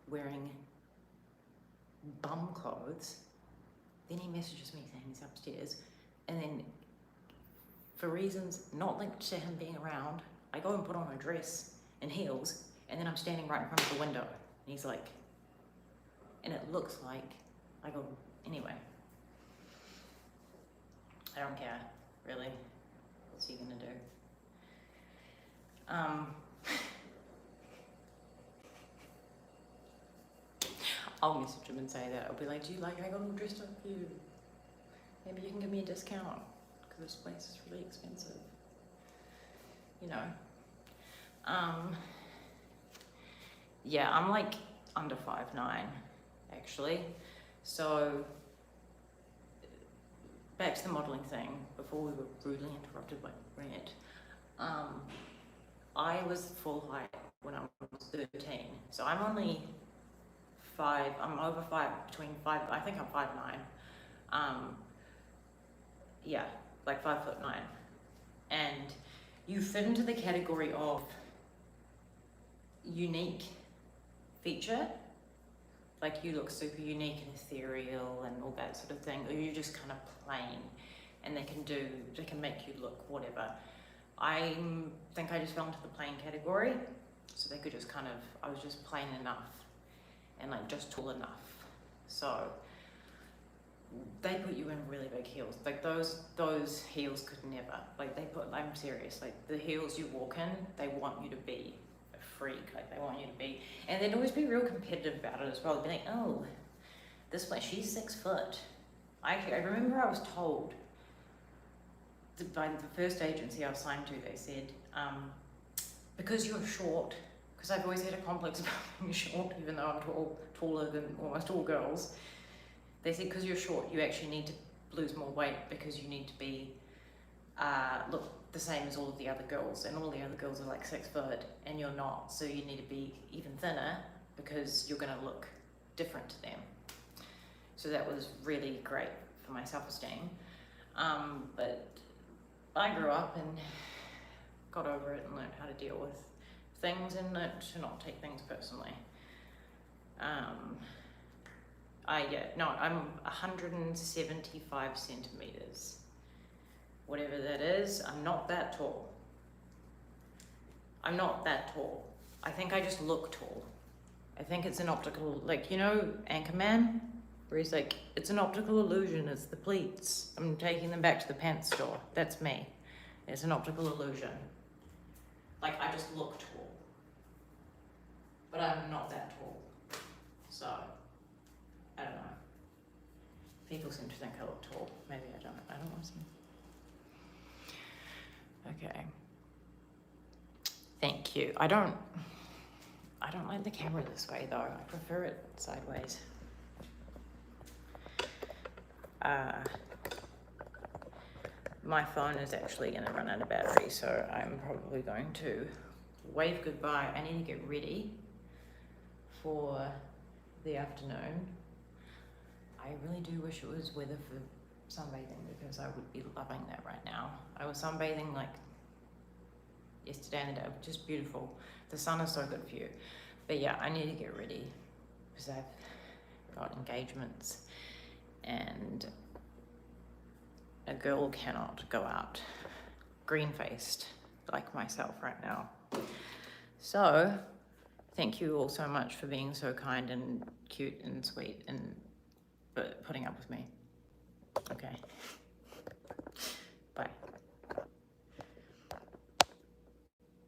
wearing bum clothes, then he messages me saying he's upstairs, and then for reasons not linked to him being around, I go and put on a dress and heels, and then I'm standing right in front of the window, and he's like, and it looks like, I go, anyway, I don't care, really, what's he gonna do? I'll message him and say that. I'll be like, do you like I got all dressed up for you? Maybe you can give me a discount because this place is really expensive. You know. Yeah, I'm like under 5'9", actually. So back to the modelling thing before we were rudely interrupted by Rent. I was full height when I was 13, so I'm only I'm over 5, between 5, I think I'm 5'9". Yeah, like 5'9". And you fit into the category of unique feature, like you look super unique and ethereal and all that sort of thing, or you're just kind of plain and they can make you look whatever. I think I just fell into the plain category, so they could just kind of, I was just plain enough and like just tall enough. So they put you in really big heels. Like those heels could never, like I'm serious, like the heels you walk in, they want you to be a freak, like they want you to be, and they'd always be real competitive about it as well. They'd be like, oh, this place, she's 6 foot. I remember I was told by the first agency I was signed to, they said, because you're short, because I've always had a complex about being short, even though I'm taller than almost all girls. They said, because you're short, you actually need to lose more weight because you need to be, look the same as all of the other girls, and all the other girls are like 6 foot, and you're not, so you need to be even thinner because you're gonna look different to them. So that was really great for my self-esteem. But I grew up and got over it and learned how to deal with things and learned to not take things personally. I'm 175 centimeters. Whatever that is, I'm not that tall. I'm not that tall. I think I just look tall. I think it's an optical, like, you know, Anchorman? Where he's like, it's an optical illusion, it's the pleats. I'm taking them back to the pants store. That's me. It's an optical illusion. Like, I just look tall. But I'm not that tall. So, I don't know. People seem to think I look tall. Maybe I don't want to see. Okay. Thank you. I don't like the camera this way though. I prefer it sideways. My phone is actually going to run out of battery, so I'm probably going to wave goodbye. I need to get ready for the afternoon. I really do wish it was weather for sunbathing because I would be loving that right now. I was sunbathing like yesterday and the day, just beautiful. The sun is so good for you. But yeah, I need to get ready because I've got engagements and a girl cannot go out green-faced like myself right now. So thank you all so much for being so kind and cute and sweet and putting up with me.